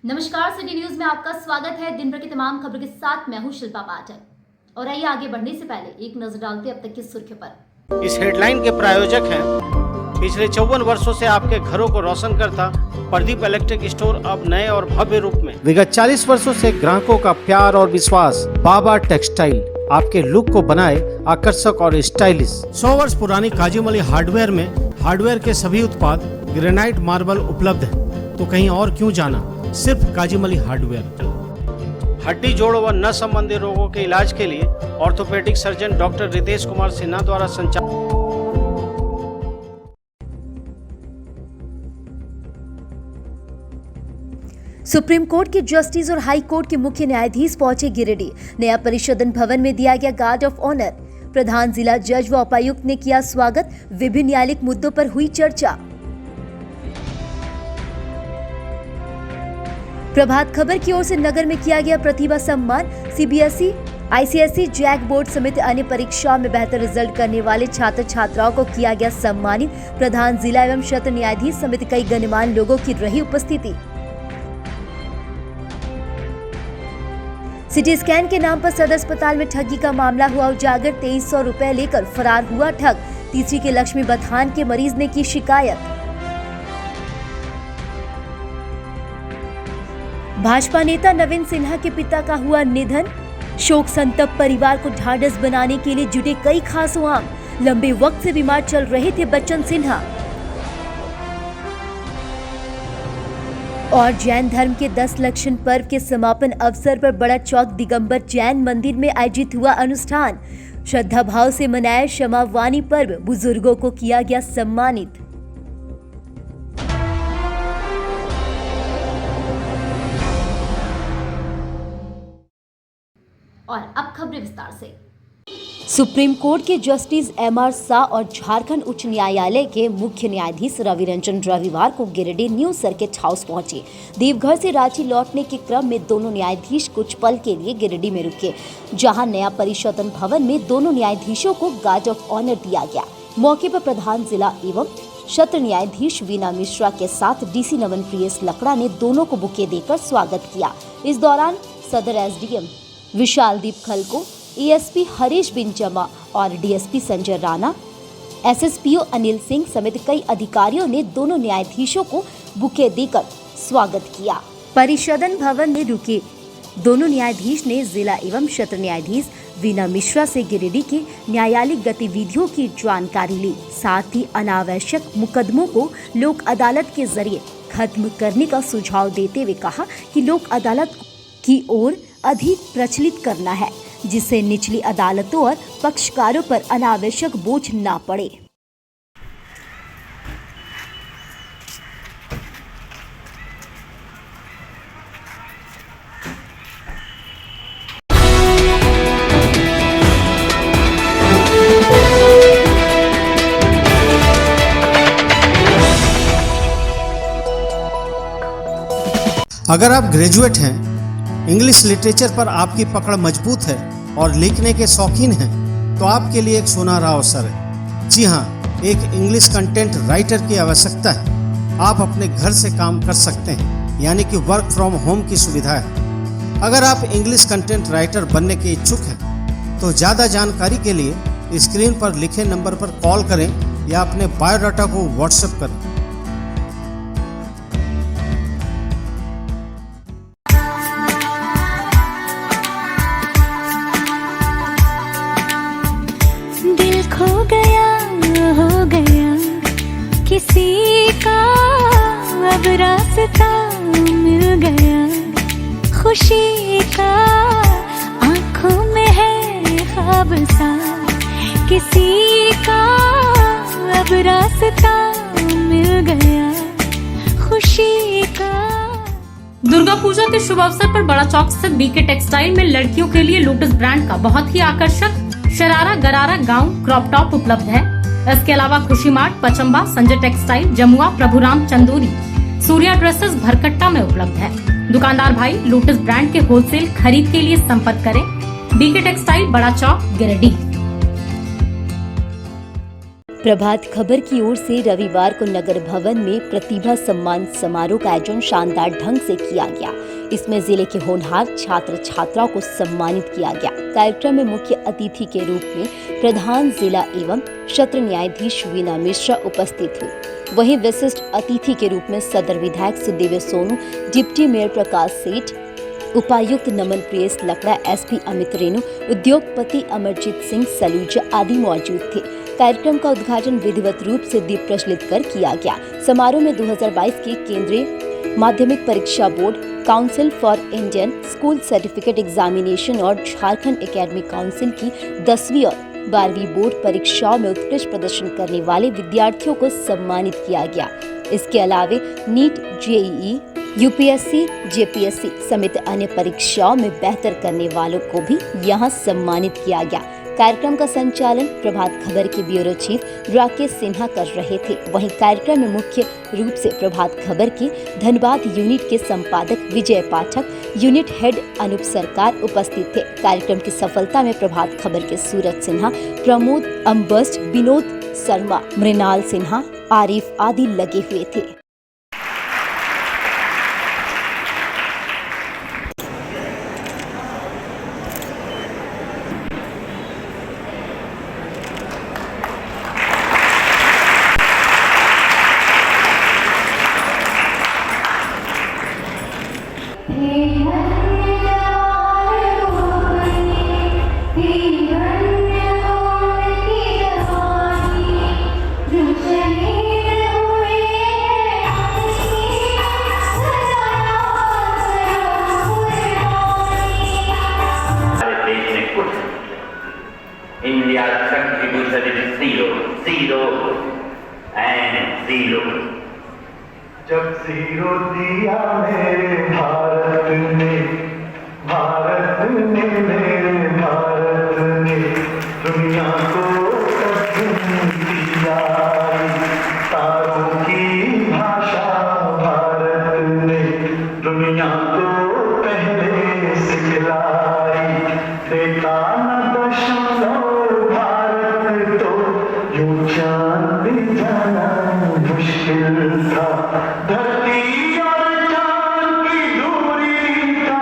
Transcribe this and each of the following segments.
नमस्कार, city news में आपका स्वागत है। दिन भर की तमाम खबरों के साथ मैं हूं शिल्पा पाठक। और आइए आगे बढ़ने से पहले एक नजर डालते हैं अब तक की सुर्खियों पर। इस हेडलाइन के प्रायोजक हैं पिछले 54 वर्षों से आपके घरों को रोशन करता प्रदीप इलेक्ट्रिक स्टोर, अब नए और भव्य रूप में। विगत 40 वर्षों से ग्राहकों का प्यार और विश्वास बाबा टेक्सटाइल आपके लुक को बनाए आकर्षक और स्टाइलिश। 100 वर्ष पुरानी काजूमली हार्डवेयर में हार्डवेयर के सभी उत्पाद ग्रेनाइट मार्बल उपलब्ध है, तो कहीं और क्यों जाना, सिर्फ काजूमली हार्डवेयर। हड्डी जोड़ व नस संबंधी रोगों के इलाज के लिए orthopaedic surgeon doctor Ritesh Kumar Sinha द्वारा संचालित। सुप्रीम कोर्ट के जस्टिस और हाई कोर्ट के मुख्य न्यायाधीश पहुंचे गिरिडीह। नया परिषदन भवन में दिया गया गार्ड ऑफ ऑनर। प्रधान जिला जज व उपायुक्त ने किया स्वागत। विभिन्न न्यायालयिक मुद्दों पर हुई चर्चा। प्रभात खबर की ओर से नगर में किया गया प्रतिभा सम्मान। सीबीएसई, आईसीएसई, जैक बोर्ड समेत अन्य परीक्षाओं में बेहतर रिजल्ट करने वाले छात्र छात्राओं को किया गया सम्मानित। प्रधान जिला एवं सत्र न्यायाधीश समेत कई गणमान्य लोगों की रही उपस्थिति। सिटी स्कैन के नाम पर सदर अस्पताल में ठगी का मामला हुआ उजागर। 2300 रुपए लेकर फरार हुआ ठग। तीसरी के लक्ष्मी बथान के मरीज ने की शिकायत। भाजपा नेता नवीन सिन्हा के पिता का हुआ निधन। शोक संतप्त परिवार को ढाढ़स बनाने के लिए जुटे कई खास आम। लंबे वक्त से बीमार चल रहे थे बच्चन सिन्हा। और जैन धर्म के 10 लक्षण पर्व के समापन अवसर पर बड़ा चौक दिगंबर जैन मंदिर में आयोजित हुआ अनुष्ठान। श्रद्धा भाव से मनाया क्षमा वाणी पर्व। बुजुर्गों को किया गया सम्मानित। और अब खबरें विस्तार से। सुप्रीम कोर्ट के जस्टिस एमआर शाह और झारखंड उच्च न्यायालय के मुख्य न्यायाधीश रवि रंजन रविवार को गिरिडीह न्यू सर्किट हाउस पहुंचे। देवघर से रांची लौटने के क्रम में दोनों न्यायाधीश कुछ पल के लिए गिरिडीह में रुके, जहां नया परिषदन भवन में दोनों न्यायाधीशों को गार्ड ऑफ ऑनर दिया गया। मौके पर प्रधान जिला एवं सत्र न्यायाधीश वीना मिश्रा के साथ डीसी नवन प्रियस लकड़ा ने दोनों को बुके देकर स्वागत किया। इस दौरान सदर एसडीएम विशालदीप खलको, एएसपी हरीश बिन जमा और डीएसपी संजय राणा, एसएसपीओ अनिल सिंह समेत कई अधिकारियों ने दोनों न्यायाधीशों को बुके देकर स्वागत किया। परिषदन भवन में रुके दोनों न्यायाधीश ने जिला एवं सत्र न्यायाधीश वीना मिश्रा से गिरिडीह की न्यायालयिक गतिविधियों की जानकारी ली। साथ ही अनावश्यक मुकदमों को लोक अदालत के जरिए खत्म करने का सुझाव देते हुए कहा कि लोक अदालत की ओर अधिक प्रचलित करना है, जिससे निचली अदालतों और पक्षकारों पर अनावश्यक बोझ न पड़े। अगर आप ग्रेजुएट हैं, इंग्लिश लिटरेचर पर आपकी पकड़ मजबूत है और लिखने के शौकीन हैं, तो आपके लिए एक सुनहरा अवसर है। जी हाँ, एक इंग्लिश कंटेंट राइटर की आवश्यकता है। आप अपने घर से काम कर सकते हैं, यानी कि वर्क फ्रॉम होम की सुविधा है। अगर आप इंग्लिश कंटेंट राइटर बनने के इच्छुक हैं, तो ज़्यादा जानकारी के लिए स्क्रीन पर लिखे नंबर पर कॉल करें या अपने बायोडाटा को व्हाट्सएप करें। खो गया हो गया किसी का, अब रास्ता मिल गया खुशी का। आंखों में है ख्वाब सा किसी का, अब रास्ता मिल गया खुशी का। दुर्गा पूजा के शुभ अवसर पर बड़ा चौक स्थित बीके टेक्सटाइल में लड़कियों के लिए लोटस ब्रांड का बहुत ही आकर्षक शरारा गरारा गाउन क्रॉप टॉप उपलब्ध है। इसके अलावा Khushi mart, Pachamba, Sanjay textile, Jamua, Prabhuram Chanduri, Surya dresses Bharkatta में उपलब्ध है। दुकानदार भाई लोटस ब्रांड के होलसेल खरीद के लिए संपर्क करें। बीके टेक्सटाइल, बड़ा चौक, गिरिडीह। प्रभात खबर की ओर से रविवार को नगर भवन में प्रतिभा सम्मान समारोह का आयोजन शानदार ढंग से किया गया। इसमें जिले के होनहार छात्र छात्राओं को सम्मानित किया गया। कार्यक्रम में मुख्य अतिथि के रूप में प्रधान जिला एवं सत्र न्यायाधीश वीना मिश्रा उपस्थित हुई। वहीं विशिष्ट अतिथि के रूप में सदर विधायक सुदेव सोनू, डिप्टी मेयर प्रकाश सेठ, उपायुक्त नमन प्रियस लकड़ा, एसपी अमित रेणु, उद्योगपति अमरजीत सिंह सलूजा आदि मौजूद थे। कार्यक्रम का उद्घाटन विधिवत रूप से दीप प्रज्वलित कर किया गया। समारोह में 2022 के केंद्रीय माध्यमिक परीक्षा board, council for Indian school certificate examination और झारखंड एकेडमिक काउंसिल की 10वीं और 12वीं बोर्ड परीक्षाओं में उत्कृष्ट प्रदर्शन करने वाले विद्यार्थियों को सम्मानित किया गया। इसके अलावा नीट, जेईई, यूपीएससी, जेपीएससी समेत अन्य परीक्षाओं में बेहतर करने वालों को भी यहां सम्मानित किया गया। कार्यक्रम का संचालन प्रभात खबर के ब्यूरो चीफ राकेश सिन्हा कर रहे थे। वहीं कार्यक्रम में मुख्य रूप से प्रभात खबर के धनबाद यूनिट के संपादक विजय पाठक, यूनिट हेड अनूप सरकार उपस्थित थे। कार्यक्रम की सफलता में प्रभात खबर के सूरज सिन्हा, प्रमोद अम्बस्ट, विनोद शर्मा, मृणाल सिन्हा, आरिफ आदि लगे हुए थे। India's contribution is zero, zero and zero. जब जीरो दिया मेरे भारत ने मेरे भारत ने दुनिया को दिया। तारों की भाषा भारत ने दुनिया को पहले सिखलाई। देखा न दशमलव भारत तो यूं चांद जाना मुश्किल था। धरती और चांद की दूरी का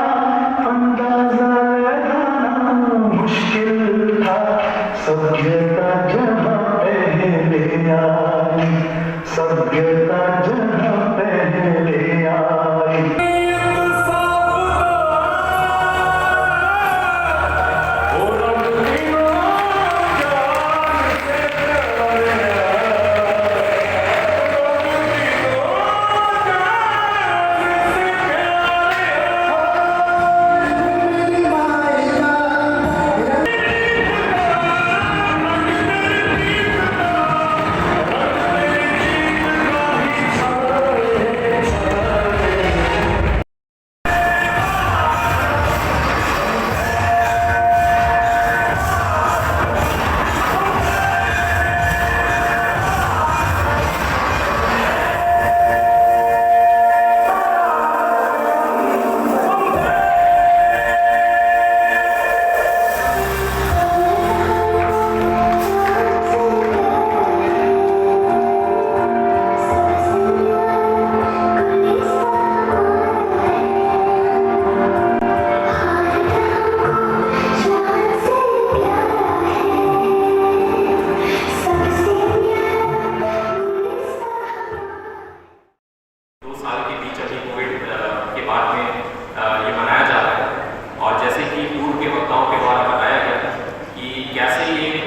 अंदाजा लगाना मुश्किल था। सभ्यता जहाँ पहले आई, सभ्यता जहाँ पहले आई।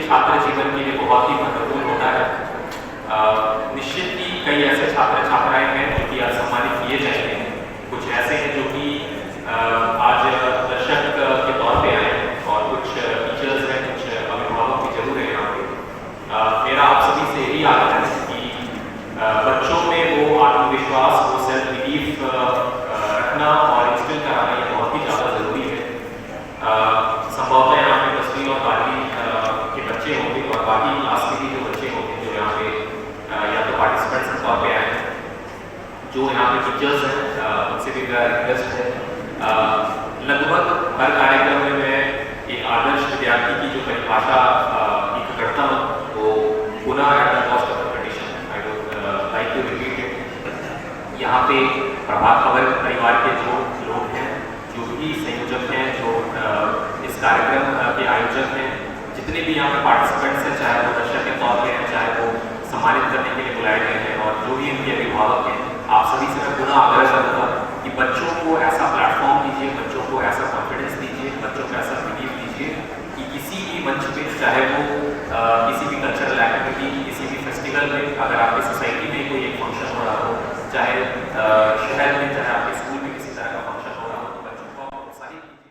छात्र जीवन के लिए बहुत ही महत्वपूर्ण होता है। निश्चित ही कई ऐसे छात्र छात्राएं हैं जो कि आज सम्मानित किए जाएंगे। कुछ ऐसे हैं जो कि आज दर्शक के तौर पे आए और कुछ टीचर्स हैं, कुछ अभिभावक भी जरूर है यहाँ पे। मेरा आप सभी से यही आग्रह है कि बच्चों में वो आत्मविश्वास, वो सेल्फ बिलीफ रखना और इंस्टिल कराना ये बहुत ही ज़्यादा ज़रूरी है। संभवतः यहाँ पे 10वीं और 12वीं के बच्चे होंगे और बाकी क्लास के भी जो बच्चे होंगे जो यहाँ पे या तो पार्टिसिपेंट्स के तौर पे आए हैं, जो यहाँ पे टीचर्स हैं उनसे भी मेरा रिक्वेस्ट है। लगभग हर कार्यक्रम में मैं एक आदर्श विद्यार्थी की जो परिभाषा करता हूँ वो पुनः यहाँ पे प्रभात खबर परिवार के जो लोग हैं, जो भी संयोजक हैं, जो इस कार्यक्रम के आयोजक हैं, जितने भी यहाँ पे पार्टिसिपेंट्स हैं, चाहे वो दर्शक के तौर पे हैं, चाहे वो सम्मानित करने के लिए बुलाए गए हैं, और जो भी इनके अभिभावक हैं, आप सभी से मैं पुनः आग्रह करूँगा कि बच्चों को ऐसा प्लेटफॉर्म दीजिए, बच्चों को ऐसा कॉन्फिडेंस दीजिए, बच्चों को ऐसा बिलीव दीजिए कि किसी भी मंच पे, चाहे वो किसी भी कल्चरल एक्टिविटी, किसी भी फेस्टिवल में, अगर आपकी सोसाइटी में कोई एक फंक्शन हो रहा हो, चाहे शहर में, चाहे आपके स्कूल में किसी तरह का फंक्शन हो रहा हो, तो बच्चों को आप प्रोत्साहित कीजिए।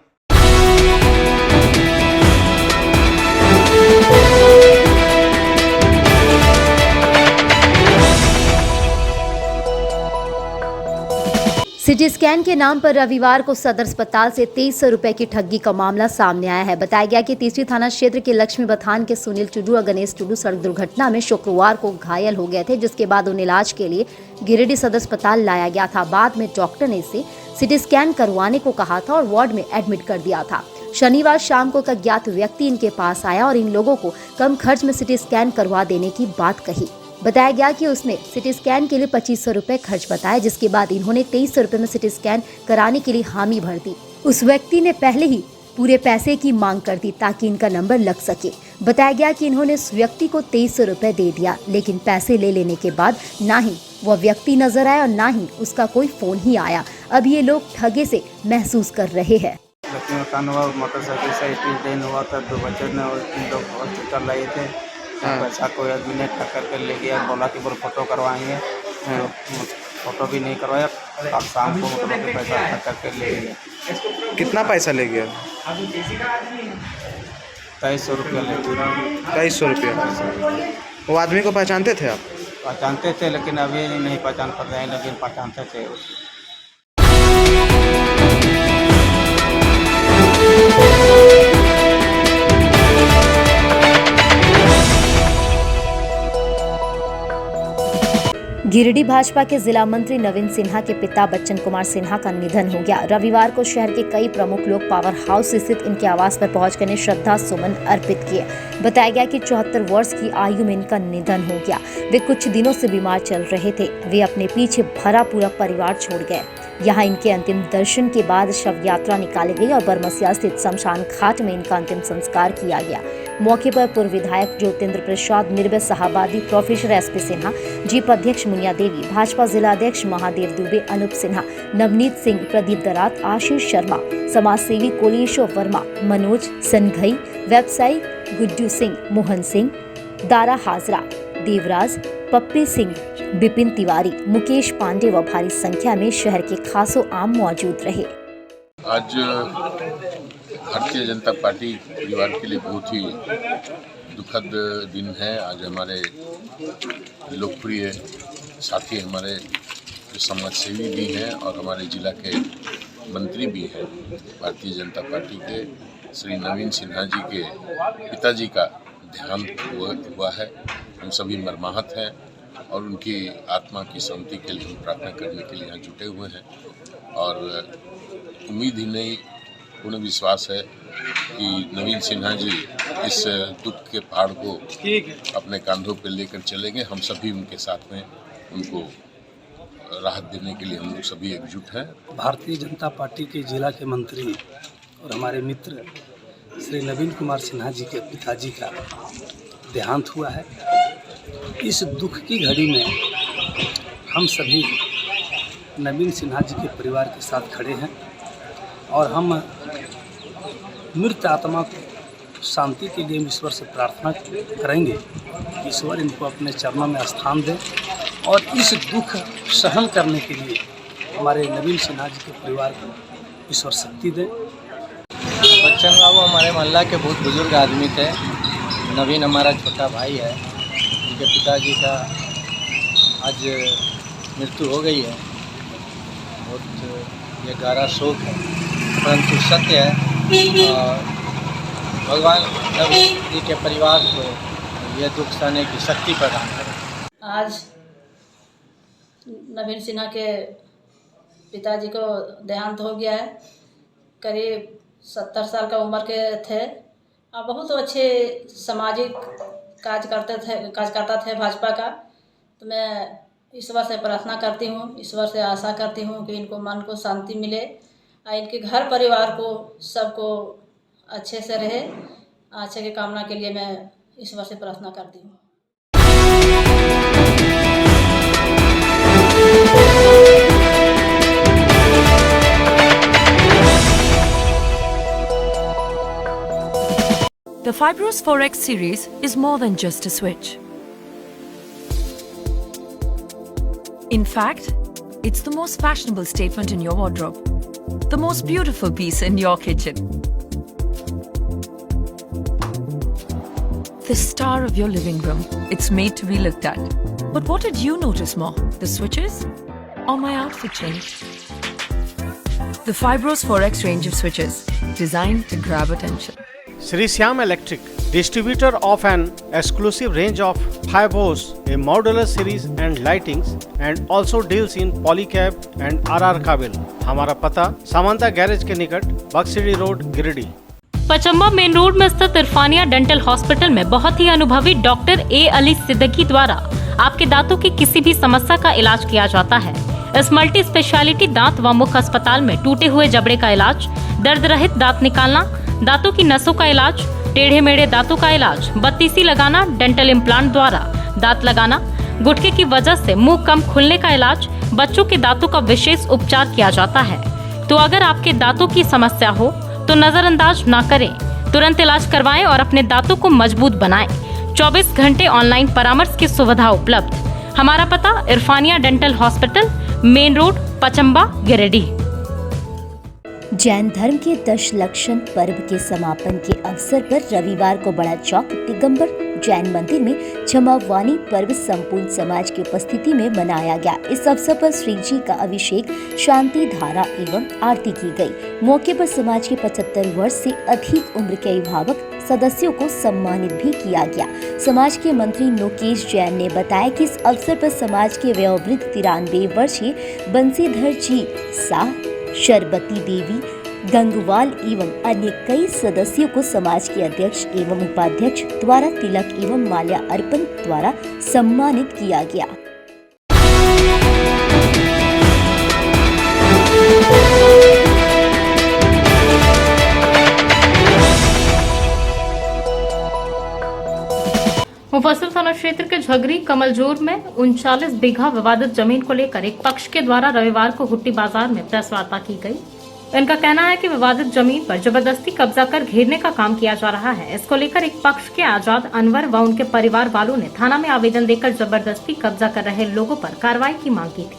सिटी स्कैन के नाम पर रविवार को सदर अस्पताल से 2300 रुपए की ठगी का मामला सामने आया है। बताया गया कि तीसरी थाना क्षेत्र के लक्ष्मी बथान के सुनील टुडू और गणेश टुडू सड़क दुर्घटना में शुक्रवार को घायल हो गए थे, जिसके बाद उन्हें इलाज के लिए गिरिडीह सदर अस्पताल लाया गया था। बाद में डॉक्टर ने इसे सिटी स्कैन करवाने को कहा था और वार्ड में एडमिट कर दिया था। शनिवार शाम को एक अज्ञात व्यक्ति इनके पास आया और इन लोगों को कम खर्च में सिटी स्कैन करवा देने की बात कही। बताया गया कि उसने सिटी स्कैन के लिए 2500 रुपए खर्च बताए, जिसके बाद इन्होंने 2300 रुपए में सिटी स्कैन कराने के लिए हामी भर दी। उस व्यक्ति ने पहले ही पूरे पैसे की मांग कर दी ताकि इनका नंबर लग सके। बताया गया कि इन्होंने उस व्यक्ति को 2300 रुपए दे दिया, लेकिन पैसे ले लेने के बाद ना ही वह व्यक्ति नजर आया और ना ही उसका कोई फोन ही आया। अब ये लोग ठगे से महसूस कर रहे हैं। मोटरसाइकिल से एक्सीडेंट हुआ था, 2 बच्चे ने और 3 लोग हॉस्पिटल लाए थे। पैसा कोई आदमी ने ठग करके ले गया, बोला कि बोल फोटो करवाएंगे, तो फोटो भी नहीं करवाया। अब शाम को मतलब कि पैसा ठग करके ले गया। कितना पैसा ले गया? 2300 रुपया ले गया। 2300 रुपया। वो आदमी को पहचानते थे आप? पहचानते थे, लेकिन अभी नहीं पहचान पा रहे हैं, लेकिन पहचानते थे। गिरिडीह भाजपा के जिला मंत्री नवीन सिन्हा के पिता बच्चन कुमार सिन्हा का निधन हो गया। रविवार को शहर के कई प्रमुख लोग पावर हाउस स्थित इनके आवास पर पहुंचकर इन्हें श्रद्धा सुमन अर्पित किए। बताया गया कि 74 वर्ष की आयु में इनका निधन हो गया। वे कुछ दिनों से बीमार चल रहे थे। वे अपने पीछे भरा पूरा परिवार छोड़ गए। यहाँ इनके अंतिम दर्शन के बाद शव यात्रा निकाली गई और बरमसिया स्थित शमशान घाट में इनका अंतिम संस्कार किया गया। मौके पर पूर्व विधायक ज्योतिंद्र प्रसाद, निर्भय साहबादी, प्रोफेसर एसपी सिन्हा, जीप अध्यक्ष मुनिया देवी, भाजपा जिला अध्यक्ष महादेव दुबे, अनूप सिन्हा, नवनीत सिंह, प्रदीप दरात, आशीष शर्मा, समाज सेवी कोलेश्वर वर्मा, मनोज सनघई, व्यवसायी गुड्डू सिंह, मोहन सिंह, दारा हाजरा, देवराज, पप्पी सिंह, बिपिन तिवारी, मुकेश पांडे व भारी संख्या में शहर के खासो आम मौजूद रहे। आज भारतीय जनता पार्टी परिवार के लिए बहुत ही दुखद दिन है। आज हमारे लोकप्रिय साथी, हमारे जो समाज सेवी भी हैं और हमारे जिला के मंत्री भी हैं, भारतीय जनता पार्टी के श्री नवीन सिन्हा जी के पिताजी का देहांत हुआ है। हम सभी मर्माहत हैं और उनकी आत्मा की शांति के लिए हम प्रार्थना करने के लिए यहाँ जुटे हुए हैं। और उम्मीद ही नहीं, पूर्ण विश्वास है कि नवीन सिन्हा जी इस दुख के पहाड़ को अपने कंधों पर लेकर चलेंगे। हम सभी उनके साथ में उनको राहत देने के लिए हम लोग सभी एकजुट हैं। भारतीय जनता पार्टी के जिला के मंत्री और हमारे मित्र श्री नवीन कुमार सिन्हा जी के पिताजी का देहांत हुआ है। इस दुख की घड़ी में हम सभी नवीन सिन्हा जी के परिवार के साथ खड़े हैं और हम मृत आत्मा को शांति के लिए ईश्वर से प्रार्थना करेंगे। ईश्वर इनको अपने चरणों में स्थान दें और इस दुख सहन करने के लिए हमारे नवीन सिन्हा जी के परिवार को ईश्वर शक्ति दें। बच्चन बाबू हमारे मोहल्ला के बहुत बुजुर्ग आदमी थे। नवीन हमारा छोटा भाई है, उनके पिताजी का आज मृत्यु हो गई है। बहुत ये गहरा शोक है, परंतु सत्य है और भगवान नवीन जी के परिवार को ये दुख सहने की शक्ति प्रदान करें। आज नवीन सिन्हा के पिताजी को देहांत हो गया है। करीब 70 साल का उम्र के थे और बहुत अच्छे सामाजिक काज करता थे भाजपा का। तो मैं ईश्वर से प्रार्थना करती हूँ, ईश्वर से आशा करती हूँ कि इनको मन को शांति मिले और इनके घर परिवार को सबको अच्छे से रहे। अच्छे की कामना के लिए मैं ईश्वर से प्रार्थना करती हूँ। The Fibros 4X series is more than just a switch. In fact, it's the most fashionable statement in your wardrobe, the most beautiful piece in your kitchen, the star of your living room. It's made to be looked at. But what did you notice more, the switches or my outfit change? The Fibros 4X range of switches, designed to grab attention. Sri Syam Electric, distributor of an exclusive range of Fibros, a modular series and lightings, and also deals in polycab and RR काबिल। हमारा पता Samanta garage के निकट Baksari road, Giridih. Pachamba main road में स्थित Irfania dental hospital में बहुत ही अनुभवी डॉक्टर ए अली सिद्दीकी द्वारा आपके दांतों की किसी भी समस्या का इलाज किया जाता है। इस मल्टी स्पेशलिटी दांत व मुख अस्पताल में टूटे हुए जबड़े का इलाज, दर्द रहित दांत निकालना, दांतों की नसों का इलाज, टेढ़े मेढ़े दांतों का इलाज, बत्तीसी लगाना, डेंटल इम्प्लांट द्वारा दांत लगाना, गुटके की वजह से मुंह कम खुलने का इलाज, बच्चों के दांतों का विशेष उपचार किया जाता है। तो अगर आपके दांतों की समस्या हो तो नजरअंदाज ना करें, तुरंत इलाज करवाएं और अपने दांतों को मजबूत बनाएं। 24 घंटे ऑनलाइन परामर्श की सुविधा उपलब्ध। हमारा पता Irfania dental hospital, main road, Pachamba, Giridih. Jain धर्म के दशलक्षण पर्व के समापन के अवसर पर रविवार को बड़ा चौक दिगंबर जैन मंदिर में क्षमावानी पर्व संपूर्ण समाज की उपस्थिति में मनाया गया। इस अवसर पर श्री जी का अभिषेक, शांति धारा एवं आरती की गई। मौके पर समाज के 75 वर्ष से अधिक उम्र के अभिभावक सदस्यों को सम्मानित भी किया गया। समाज के मंत्री नोकेश जैन ने बताया कि इस अवसर पर समाज के वयोवृद्ध 93 वर्षीय बंसीधर जी शाह, शरबती देवी गंगवाल एवं अन्य कई सदस्यों को समाज के अध्यक्ष एवं उपाध्यक्ष द्वारा तिलक एवं माल्या अर्पण द्वारा सम्मानित किया गया। मुफस्सिल थाना क्षेत्र के झगरी कमलजोर में 39 बीघा विवादित जमीन को लेकर एक पक्ष के द्वारा रविवार को हुट्टी बाजार में प्रेस वार्ता की गई। इनका कहना है कि विवादित जमीन पर जबरदस्ती कब्जा कर घेरने का काम किया जा रहा है। इसको लेकर एक पक्ष के आजाद अनवर व उनके परिवार वालों ने थाना में आवेदन देकर जबरदस्ती कब्जा कर रहे लोगों पर कार्रवाई की मांग की थी,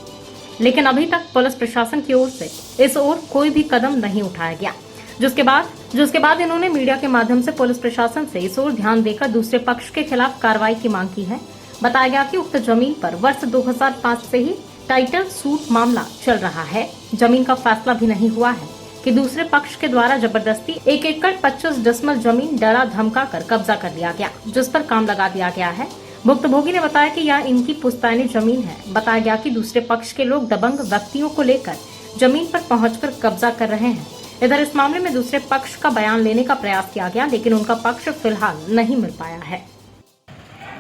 लेकिन अभी तक पुलिस प्रशासन की ओर से इस ओर कोई भी कदम नहीं उठाया गया। जिसके बाद इन्होंने मीडिया के माध्यम से पुलिस प्रशासन से इस ओर ध्यान देकर दूसरे पक्ष के खिलाफ कार्रवाई की मांग की है। बताया गया कि उक्त जमीन पर वर्ष 2005 से ही टाइटल सूट मामला चल रहा है। जमीन का फैसला भी नहीं हुआ है कि दूसरे पक्ष के द्वारा जबरदस्ती 1 एकड़ 25 डेसिमल जमीन डरा धमका कर कब्जा कर लिया गया, जिस पर काम लगा दिया गया है। भुक्तभोगी ने बताया कि यह इनकी पुश्तैनी जमीन है। बताया गया कि दूसरे पक्ष के लोग दबंग व्यक्तियों को लेकर जमीन पर पहुंचकर कब्जा कर रहे हैं। इधर इस मामले में दूसरे पक्ष का बयान लेने का प्रयास किया गया, लेकिन उनका पक्ष फिलहाल नहीं मिल पाया है।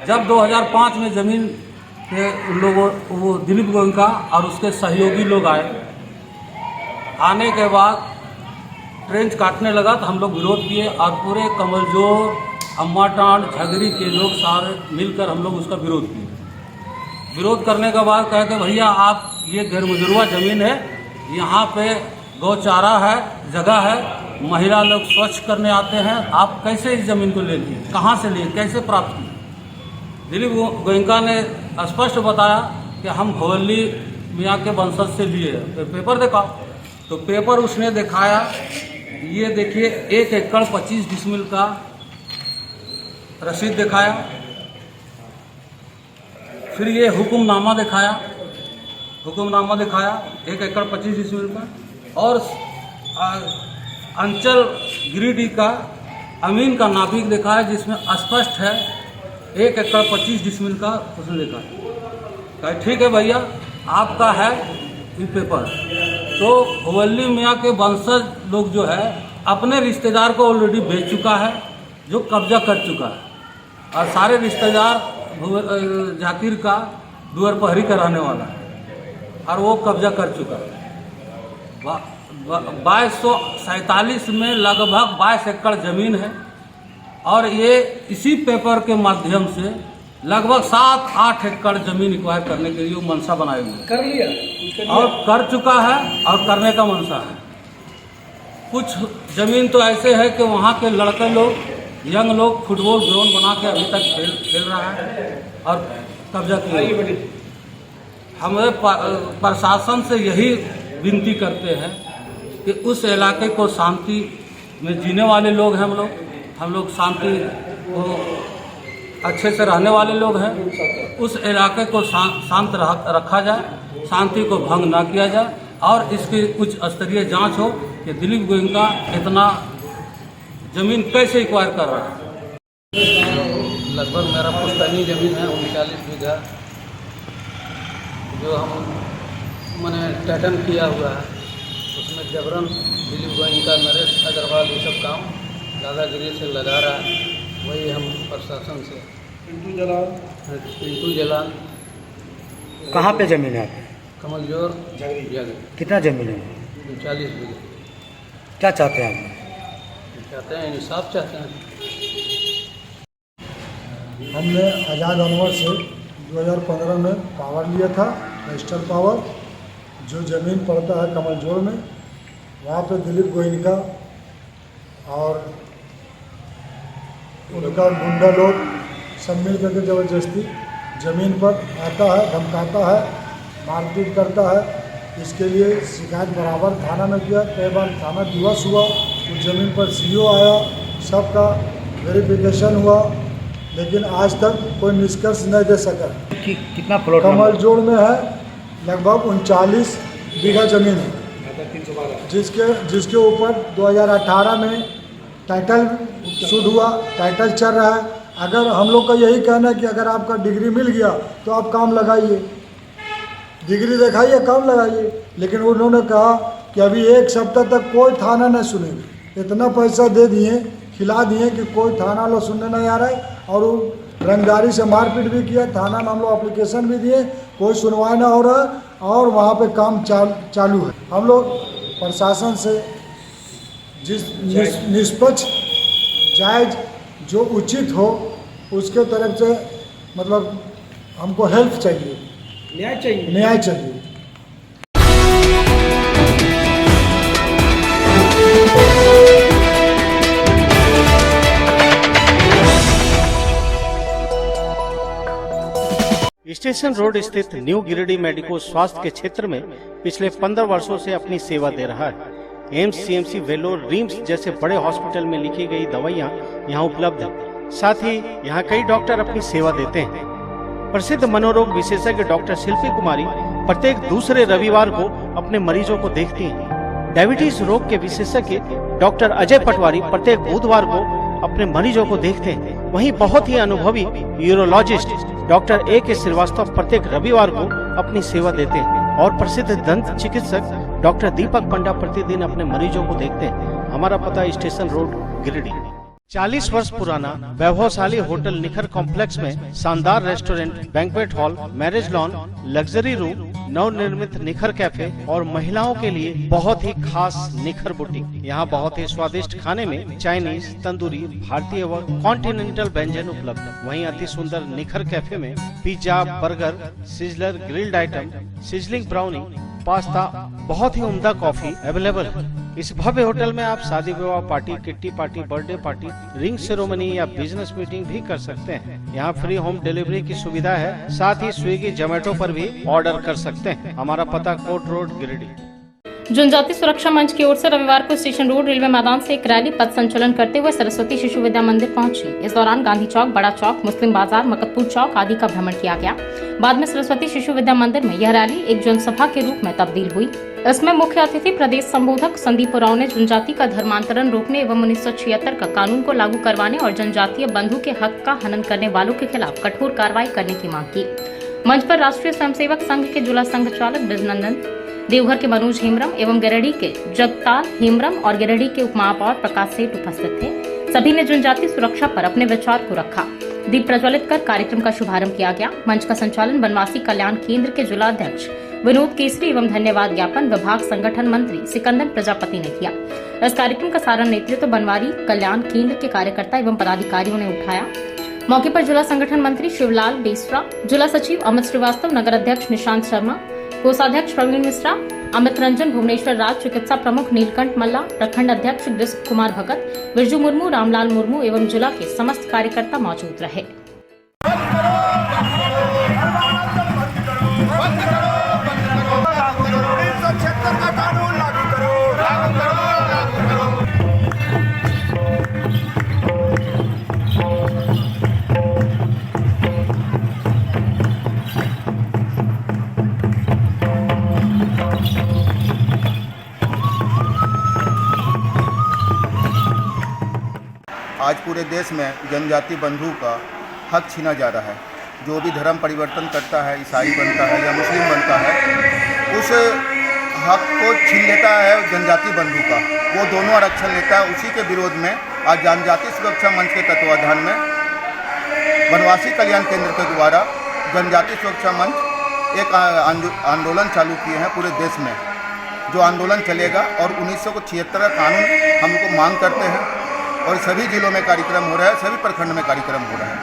जब 2005 में जमीन के लोगों वो दिलीप गोयनका और उसके सहयोगी लोग आने के बाद ट्रेंच काटने लगा तो हम लोग विरोध किए और पूरे कमलजोर, अम्माटांड, झगरी के लोग सारे मिलकर हम लोग उसका विरोध किए। विरोध करने के बाद कहते भैया आप ये गैर मुजरुआ ज़मीन है, यहाँ पे गौचारा है, जगह है, महिला लोग स्वच्छ करने आते हैं, आप कैसे इस ज़मीन को ले लिए, कहाँ से लिए, कैसे प्राप्त किए। दिलीप गोयनका ने स्पष्ट बताया कि हम हवेली मियाँ के वंशज से लिए। पेपर देखा तो पेपर उसने दिखाया, ये देखिए 1 एकड़ 25 डिसमिल का रसीद दिखाया। फिर ये हुक्मनामा दिखाया 1 एकड़ 25 डिसमिल का, और अंचल गिरिडीह का अमीन का नापिक दिखाया जिसमें स्पष्ट है 1 एकड़ 25 डिसमिल का उसने लिखा है। ठीक है भैया आपका है ये पेपर। तो हवेली मियाँ के वंशज लोग जो है अपने रिश्तेदार को ऑलरेडी बेच चुका है, जो कब्जा कर चुका है, और सारे रिश्तेदार जाकिर का दुआरपहरी का रहने वाला है और वो कब्जा कर चुका है। 2247 में लगभग 22 एकड़ ज़मीन है और ये इसी पेपर के माध्यम से लगभग 7-8 एकड़ ज़मीन एक्वायर करने के लिए मनसा बनाए हुए कर लिया और कर चुका है और करने का मनसा है। कुछ ज़मीन तो ऐसे है कि वहाँ के लड़के लोग, यंग लोग फुटबॉल ग्राउंड बना के अभी तक खेल रहा है और कब्जा किया। हमें प्रशासन से यही विनती करते हैं कि उस इलाके को शांति में जीने वाले लोग हैं हम लोग शांति को अच्छे से रहने वाले लोग हैं। उस इलाके को शांत रखा जाए, शांति को भंग ना किया जाए और इसकी उच्च स्तरीय जांच हो कि दिलीप गोयनका इतना ज़मीन कैसे एक्वायर कर रहा है। लगभग मेरा पुश्तैनी ज़मीन है 39 बीघा, जो हम मैंने टैटन किया हुआ है। उसमें जबरन दिलीप गोयनका, नरेश अग्रवाल ये सब काम दादागिरी से लगा रहा है। वही हम प्रशासन से पिंटू जलान। कहाँ पे ज़मीन है? कमलजोर जगह। कितना ज़मीन है? 39 बीघा। क्या चाहते हैं आप? चाहते हैं इंसाफ चाहते हैं। हमने आज़ाद अनवर से 2015 में पावर लिया था, रजिस्टर पावर। जो ज़मीन पड़ता है कमलजोर में, वहाँ पे दिलीप गोयनका और उनका गुंडा लोग सब मिल करके ज़बरदस्ती ज़मीन पर आता है, धमकाता है, मारपीट करता है। इसके लिए शिकायत बराबर थाना में किया, कई बार थाना दिवस हुआ, उस ज़मीन पर CO आया, सबका वेरिफिकेशन हुआ, लेकिन आज तक कोई निष्कर्ष नहीं दे सका। कितना प्लॉट कमलजोड़ में है? लगभग 39 बीघा ज़मीन है, जिसके ऊपर 2018 में टाइटल शूट हुआ, टाइटल चल रहा है। अगर हम लोग का यही कहना है कि अगर आपका डिग्री मिल गया तो आप काम लगाइए, डिग्री दिखाइए, काम लगाइए। लेकिन उन्होंने कहा कि अभी 1 सप्ताह तक कोई थाना नहीं सुनेगा। इतना पैसा दे दिए, खिला दिए कि कोई थाना लोग सुनने नहीं आ रहा है और वो रंगदारी से मारपीट भी किया। थाना में हम लोग एप्लीकेशन भी दिए, कोई सुनवाई ना हो रहा है और वहाँ पे काम चालू है। हम लोग प्रशासन से जिस निष्पक्ष जायज़ जो उचित हो उसके तरफ से मतलब हमको हेल्प चाहिए, न्याय चाहिए। स्टेशन रोड स्थित न्यू गिरिडीह मेडिको स्वास्थ्य के क्षेत्र में पिछले 15 वर्षों से अपनी सेवा दे रहा है। एम्स, CMC, वेलोर, रिम्स जैसे बड़े हॉस्पिटल में लिखी गई दवाइयाँ यहाँ उपलब्ध है। साथ ही यहाँ कई डॉक्टर अपनी सेवा देते हैं। प्रसिद्ध मनोरोग विशेषज्ञ डॉक्टर शिल्पी कुमारी प्रत्येक दूसरे रविवार को अपने मरीजों को देखती हैं। डायबिटीज रोग के विशेषज्ञ डॉक्टर अजय पटवारी प्रत्येक बुधवार को अपने मरीजों को देखते हैं। वहीं बहुत ही अनुभवी यूरोलॉजिस्ट डॉक्टर A.K. श्रीवास्तव प्रत्येक रविवार को अपनी सेवा देते हैं और प्रसिद्ध दंत चिकित्सक डॉक्टर दीपक पंडा प्रतिदिन अपने मरीजों को देखते हैं। हमारा पता स्टेशन रोड गिरिडीह। 40 वर्ष पुराना वैभवशाली होटल निखर कॉम्प्लेक्स में शानदार restaurant, banquet hall, marriage lawn, luxury room, नवनिर्मित निखर कैफे और महिलाओं के लिए बहुत ही खास निखर बुटीक। यहाँ बहुत ही स्वादिष्ट खाने में चाइनीज, तंदूरी, भारतीय व कॉन्टिनेंटल व्यंजन उपलब्ध। वहीं अति सुंदर निखर कैफे में pizza, burger, sizzler, grilled item, sizzling brownie, pasta, बहुत ही उम्दा कॉफी अवेलेबल है। इस भव्य होटल में आप शादी विवाह party, kitty party, birthday party, ring ceremony या बिजनेस मीटिंग भी कर सकते हैं। यहाँ फ्री होम डिलीवरी की सुविधा है। साथ ही स्विगी, जोमेटो पर भी ऑर्डर कर सकते हैं। हमारा पता कोट रोड गिरिडीह। जनजाति सुरक्षा मंच की ओर से रविवार को स्टेशन रोड रेलवे मैदान से एक रैली पथ संचलन करते हुए सरस्वती शिशु विद्या मंदिर पहुंची। इस दौरान गांधी चौक, बड़ा चौक, मुस्लिम बाजार, मकतपुर चौक आदि का भ्रमण किया गया। बाद में सरस्वती शिशु विद्या मंदिर में यह रैली एक जनसभा के रूप में तब्दील हुई। इसमें मुख्य अतिथि प्रदेश संबोधक संदीप उरांव ने जनजाति का धर्मांतरण रोकने एवं 1976 का कानून को लागू करवाने और जनजातीय बंधु के हक का हनन करने वालों के खिलाफ कठोर कार्रवाई करने की मांग की। मंच पर राष्ट्रीय स्वयंसेवक संघ के जिला संघ चालक ब्रजनंदन, देवघर के मनोज हेम्ब्रम एवं गिरिडीह के जगताल हेम्ब्रम और गिरिडीह के उपमहापौर प्रकाश सेठ उपस्थित थे। सभी ने जनजाति सुरक्षा पर अपने विचार को रखा। दीप प्रज्वलित कर कार्यक्रम का शुभारंभ किया गया। मंच का संचालन बनवासी कल्याण केंद्र के जिलाध्यक्ष विनोद केसरी एवं धन्यवाद ज्ञापन विभाग संगठन मंत्री सिकंदर प्रजापति ने किया। इस कार्यक्रम का सारा नेतृत्व बनवारी कल्याण केंद्र के कार्यकर्ता एवं पदाधिकारियों ने उठाया। मौके पर जिला संगठन मंत्री शिवलाल बेसरा, जिला सचिव अमित श्रीवास्तव, नगर अध्यक्ष निशांत शर्मा, कोषाध्यक्ष प्रवीण मिश्रा, अमित रंजन, भुवनेश्वर राज, चिकित्सा प्रमुख नीलकंठ मल्ला, प्रखंड अध्यक्ष दिलीप कुमार भगत, बिरजू मुर्मू, रामलाल मुर्मू एवं जिला के समस्त कार्यकर्ता मौजूद रहे। आज पूरे देश में जनजाति बंधु का हक छीना जा रहा है। जो भी धर्म परिवर्तन करता है, ईसाई बनता है या मुस्लिम बनता है, उस हक को छीन लेता है जनजाति बंधु का। वो दोनों आरक्षण लेता है। उसी के विरोध में आज जनजाति सुरक्षा मंच के तत्वाधान में बनवासी कल्याण केंद्र के द्वारा जनजाति सुरक्षा मंच एक आंदोलन चालू किए हैं पूरे देश में। जो आंदोलन चलेगा और 1976 का कानून हमको मांग करते हैं और सभी जिलों में कार्यक्रम हो रहा है, सभी प्रखंड में कार्यक्रम हो रहा है।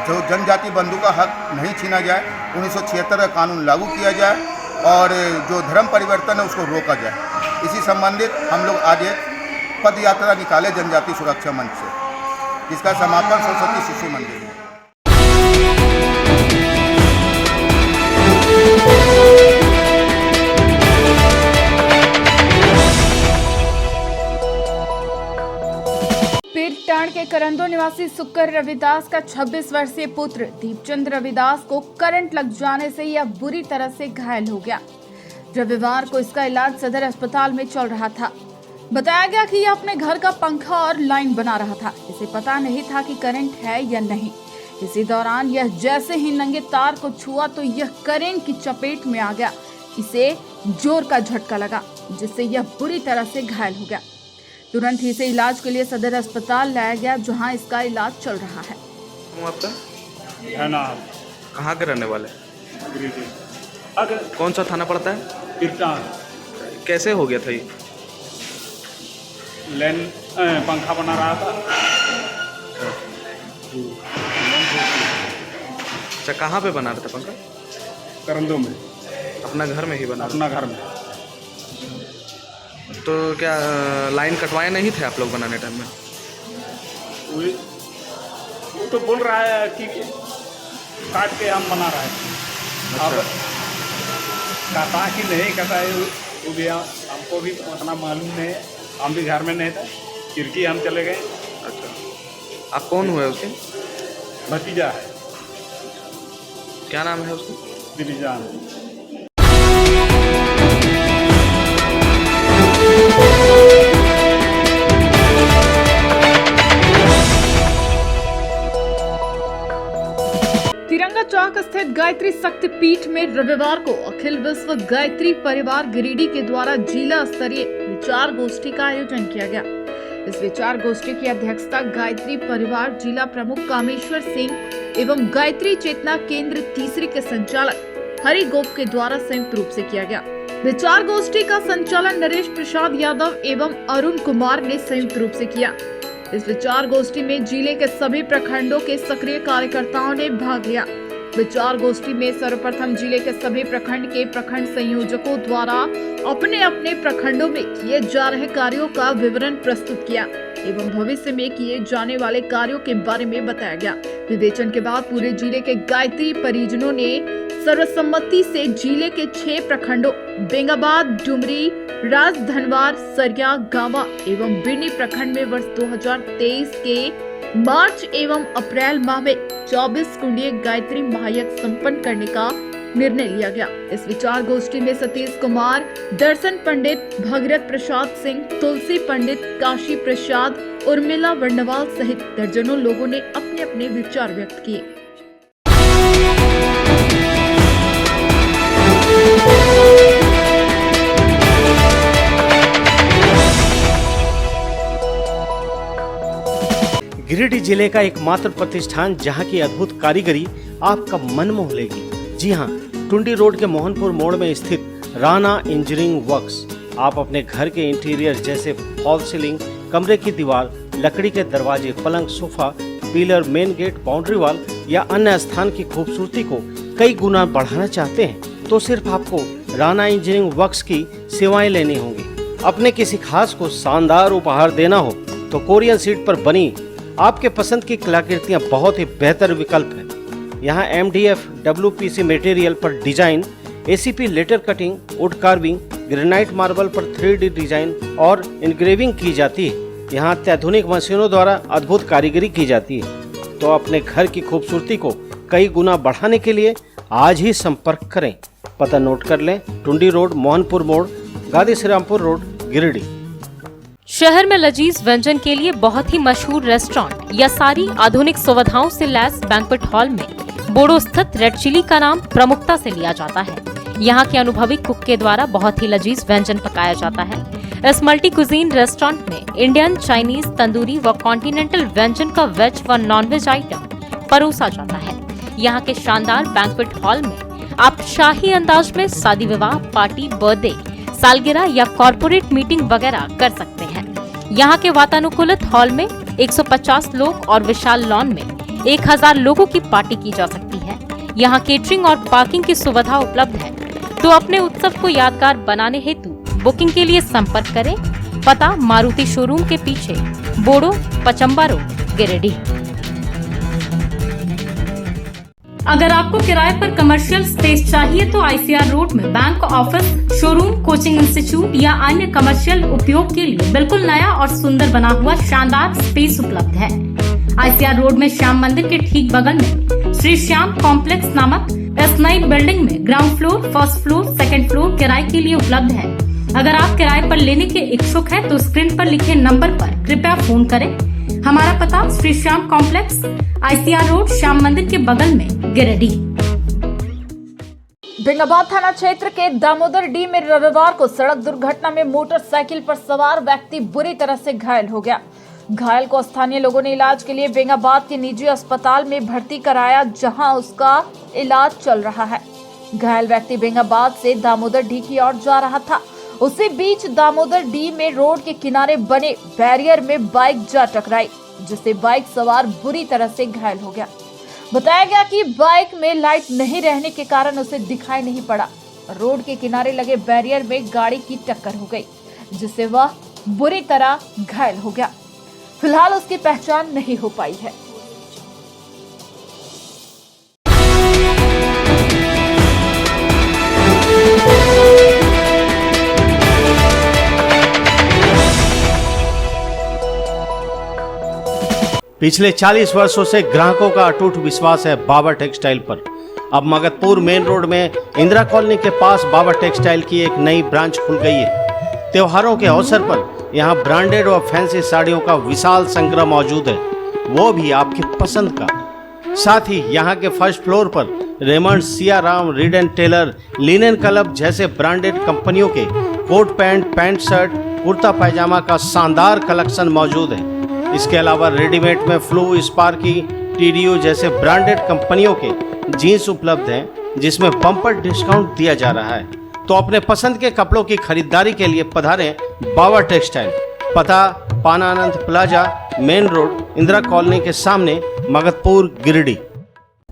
जो जनजाति बंधु का हक नहीं छीना जाए, 1976 का कानून लागू किया जाए और जो धर्म परिवर्तन है उसको रोका जाए। इसी संबंधित हम लोग आज एक पद यात्रा निकाले जनजाति सुरक्षा मंच से, जिसका समापन सरस्वती शिशु मंदिर में। पीरटांड के करंदो निवासी सुक्कर रविदास का 26 वर्षीय पुत्र दीपचंद रविदास को करंट लग जाने से यह बुरी तरह से घायल हो गया। रविवार को इसका इलाज सदर अस्पताल में चल रहा था। बताया गया कि यह अपने घर का पंखा और लाइन बना रहा था। इसे पता नहीं था कि करंट है या नहीं। इसी दौरान यह जैसे ही नंगे तार को छुआ तो यह करंट की चपेट में आ गया। इसे जोर का झटका लगा, जिससे यह बुरी तरह से घायल हो गया। तुरंत ही इसे इलाज के लिए सदर अस्पताल लाया गया, जहां इसका इलाज चल रहा है। आपका कहाँ के रहने वाले? कौन सा थाना पड़ता है? पीरटांड। कैसे हो गया था ये? लेन पंखा बना रहा था। अच्छा, कहाँ पे बना रहा था पंखा? करंदो में। अपना घर में ही बना? अपना घर में। तो क्या लाइन कटवाए नहीं थे आप लोग बनाने टाइम में? वो तो बोल रहा है कि काट के हम बना रहे हैं। अच्छा। अब काटा कि नहीं काटा है वो भी हमको भी उतना मालूम नहीं है। हम भी घर में नहीं थे, खिड़की हम चले गए। अच्छा, आप कौन हुए उसके? भतीजा है। क्या नाम है उसका? दिलीजान। तिरंगा चौक स्थित गायत्री शक्तिपीठ में रविवार को अखिल विश्व गायत्री परिवार गिरिडीह के द्वारा जिला स्तरीय विचार गोष्ठी का आयोजन किया गया। इस विचार गोष्ठी की अध्यक्षता गायत्री परिवार जिला प्रमुख कामेश्वर सिंह एवं गायत्री चेतना केंद्र तीसरी के संचालक हरि गोप के द्वारा संयुक्त रूप से किया गया। विचार गोष्ठी का संचालन नरेश प्रसाद यादव एवं अरुण कुमार ने संयुक्त रूप से किया। इस विचार गोष्ठी में जिले के सभी प्रखंडों के सक्रिय कार्यकर्ताओं ने भाग लिया। विचार गोष्ठी में सर्वप्रथम जिले के सभी प्रखंड के प्रखंड संयोजकों द्वारा अपने अपने प्रखंडों में किए जा रहे कार्यों का विवरण प्रस्तुत किया एवं भविष्य में किए जाने वाले कार्यों के बारे में बताया गया। विवेचन के बाद पूरे जिले के गायत्री परिजनों ने सर्वसम्मति से जिले के 6 प्रखंडों बेंगाबाद, डुमरी, राजधनवार, सरिया, गांवा एवं बिरनी प्रखंड में वर्ष 2023 के मार्च एवं अप्रैल माह में 24 कुंडीय गायत्री महायज्ञ संपन्न करने का निर्णय लिया गया। इस विचार गोष्ठी में सतीश कुमार, दर्शन पंडित, भगीरथ प्रसाद सिंह, तुलसी पंडित, काशी प्रसाद, उर्मिला वर्णवाल सहित दर्जनों लोगों ने अपने अपने विचार व्यक्त किए। गिरिडीह जिले का एकमात्र प्रतिष्ठान जहां की अद्भुत कारीगरी आपका मन मोह लेगी। जी हां, टुंडी रोड के मोहनपुर मोड़ में स्थित राणा इंजीनियरिंग वर्क्स। आप अपने घर के इंटीरियर जैसे फॉल सीलिंग, कमरे की दीवार, लकड़ी के दरवाजे, पलंग, sofa, pillar, main gate, boundary wall या अन्य स्थान की खूबसूरती को कई गुना बढ़ाना चाहते हैं तो सिर्फ आपको राणा इंजीनियरिंग वर्क्स की सेवाएं लेनी होंगी। अपने किसी खास को शानदार उपहार देना हो तो कोरियन शीट पर बनी आपके पसंद की कलाकृतियां बहुत ही बेहतर विकल्प है। यहाँ MDF WPC मटेरियल पर design, ACP letter cutting, wood carving, granite marble पर 3D डिजाइन और इंग्रेविंग की जाती है। यहाँ अत्याधुनिक मशीनों द्वारा अद्भुत कारीगरी की जाती है। तो अपने घर की खूबसूरती को कई गुना बढ़ाने के लिए आज ही संपर्क करें। पता नोट कर लें, टुंडी रोड, मोहनपुर मोड़, गादी श्रीरामपुर रोड, गिरिडीह। शहर में लजीज व्यंजन के लिए बहुत ही मशहूर रेस्टोरेंट या सारी आधुनिक सुविधाओं से लैस बैंक्वेट हॉल में बोडो स्थित रेड चिली का नाम प्रमुखता से लिया जाता है। यहाँ के अनुभवी कुक के द्वारा बहुत ही लजीज व्यंजन पकाया जाता है। इस मल्टी कुजीन रेस्टोरेंट में इंडियन, चाइनीज, तंदूरी व कॉन्टिनेंटल व्यंजन का वेज व नॉनवेज आइटम परोसा जाता है। यहाँ के शानदार बैंक्वेट हॉल में आप शाही अंदाज में शादी विवाह, पार्टी, बर्थडे, सालगिरह या कॉर्पोरेट मीटिंग वगैरह कर सकते हैं। यहाँ के वातानुकूलित हॉल में 150 लोग और विशाल लॉन में 1000 लोगों की पार्टी की जा सकती है। यहाँ केटरिंग और पार्किंग की सुविधा उपलब्ध है। तो अपने उत्सव को यादगार बनाने हेतु बुकिंग के लिए संपर्क करें। पता मारुति शोरूम के पीछे, बोडो, पचम्बा रोड, गिरिडीह। अगर आपको किराए पर कमर्शियल स्पेस चाहिए तो ICR रोड में bank office, showroom, coaching institute या अन्य कमर्शियल उपयोग के लिए बिल्कुल नया और सुंदर बना हुआ शानदार स्पेस उपलब्ध है। ICR रोड में श्याम मंदिर के ठीक बगल में श्री श्याम कॉम्प्लेक्स नामक इस नई बिल्डिंग में ground floor, first floor, second floor किराए के लिए उपलब्ध है। अगर आप किराए पर लेने के इच्छुक हैं तो स्क्रीन पर लिखे नंबर पर कृपया फोन करें। हमारा पता Shri Shyam complex, ICR road, Shyam मंदिर के बगल में, गिरिडीह। बेंगाबाद थाना क्षेत्र के दामोदर डी में रविवार को सड़क दुर्घटना में मोटरसाइकिल पर सवार व्यक्ति बुरी तरह से घायल हो गया। घायल को स्थानीय लोगों ने इलाज के लिए बेंगाबाद के निजी अस्पताल में भर्ती कराया, जहां उसका इलाज चल रहा है। घायल व्यक्ति बेंगाबाद से दामोदर डी की ओर जा रहा था। उसी बीच दामोदर डी में रोड के किनारे बने बैरियर में बाइक जा टकराई, जिससे बाइक सवार बुरी तरह से घायल हो गया। बताया गया कि बाइक में लाइट नहीं रहने के कारण उसे दिखाई नहीं पड़ा। रोड के किनारे लगे बैरियर में गाड़ी की टक्कर हो गई, जिससे वह बुरी तरह घायल हो गया। फिलहाल उसकी पहचान नहीं हो पाई है। पिछले 40 वर्षों से ग्राहकों का अटूट विश्वास है बाबा टेक्सटाइल पर। अब मगधपुर मेन रोड में इंदिरा कॉलोनी के पास बाबा टेक्सटाइल की एक नई ब्रांच खुल गई है। त्योहारों के अवसर पर यहाँ ब्रांडेड और फैंसी साड़ियों का विशाल संग्रह मौजूद है, वो भी आपकी पसंद का। साथ ही यहाँ के फर्स्ट फ्लोर पर Raymond, Siyaram, Reid and Taylor, linen club जैसे ब्रांडेड कंपनियों के coat pant, pant shirt, kurta pyjama का शानदार कलेक्शन मौजूद है। इसके अलावा रेडीमेड में फ्लू, स्पार्की, TDO जैसे ब्रांडेड कंपनियों के जीन्स उपलब्ध हैं, जिसमें बम्पर डिस्काउंट दिया जा रहा है। तो अपने पसंद के कपड़ों की खरीदारी के लिए पधारें बाबा टेक्सटाइल। पता Pananand plaza, main road, Indira colony के सामने, मगधपुर, गिरिडीह।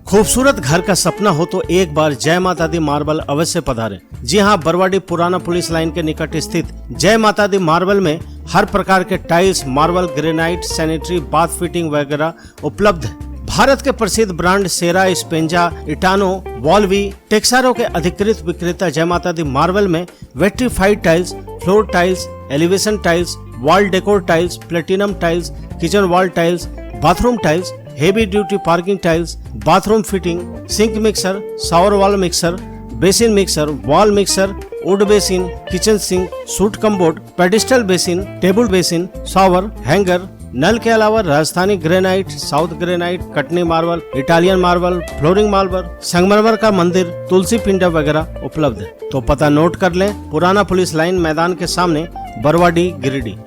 खूबसूरत घर का सपना हो तो एक बार जय माता दी मार्बल अवश्य पधारें। जी हां, बरवाडी पुराना पुलिस लाइन के निकट स्थित जय माता दी मार्बल में हर प्रकार के tiles, marble, granite, sanitary, bath fitting वगैरह उपलब्ध है। भारत के प्रसिद्ध ब्रांड सेरा, स्पेंजा, इटानो, वॉल्वी, टेक्सारो के अधिकृत विक्रेता जय माता दी मार्बल में vitrified tiles, floor tiles, elevation tiles, wall decor tiles, platinum tiles, kitchen wall tiles, bathroom tiles, heavy duty parking tiles, bathroom fitting, sink mixer, shower wall mixer, basin mixer, wall mixer, wood basin, kitchen sink, suit cupboard, pedestal basin, table basin, shower, hanger, नल के अलावा Rajasthani granite, south granite, Katni marble, Italian marble, flooring marble, संगमरमर का मंदिर, तुलसी पिंडा वगैरह उपलब्ध है। तो पता नोट कर लें, पुराना पुलिस लाइन मैदान के सामने, बरवाडी, गिरिडीह।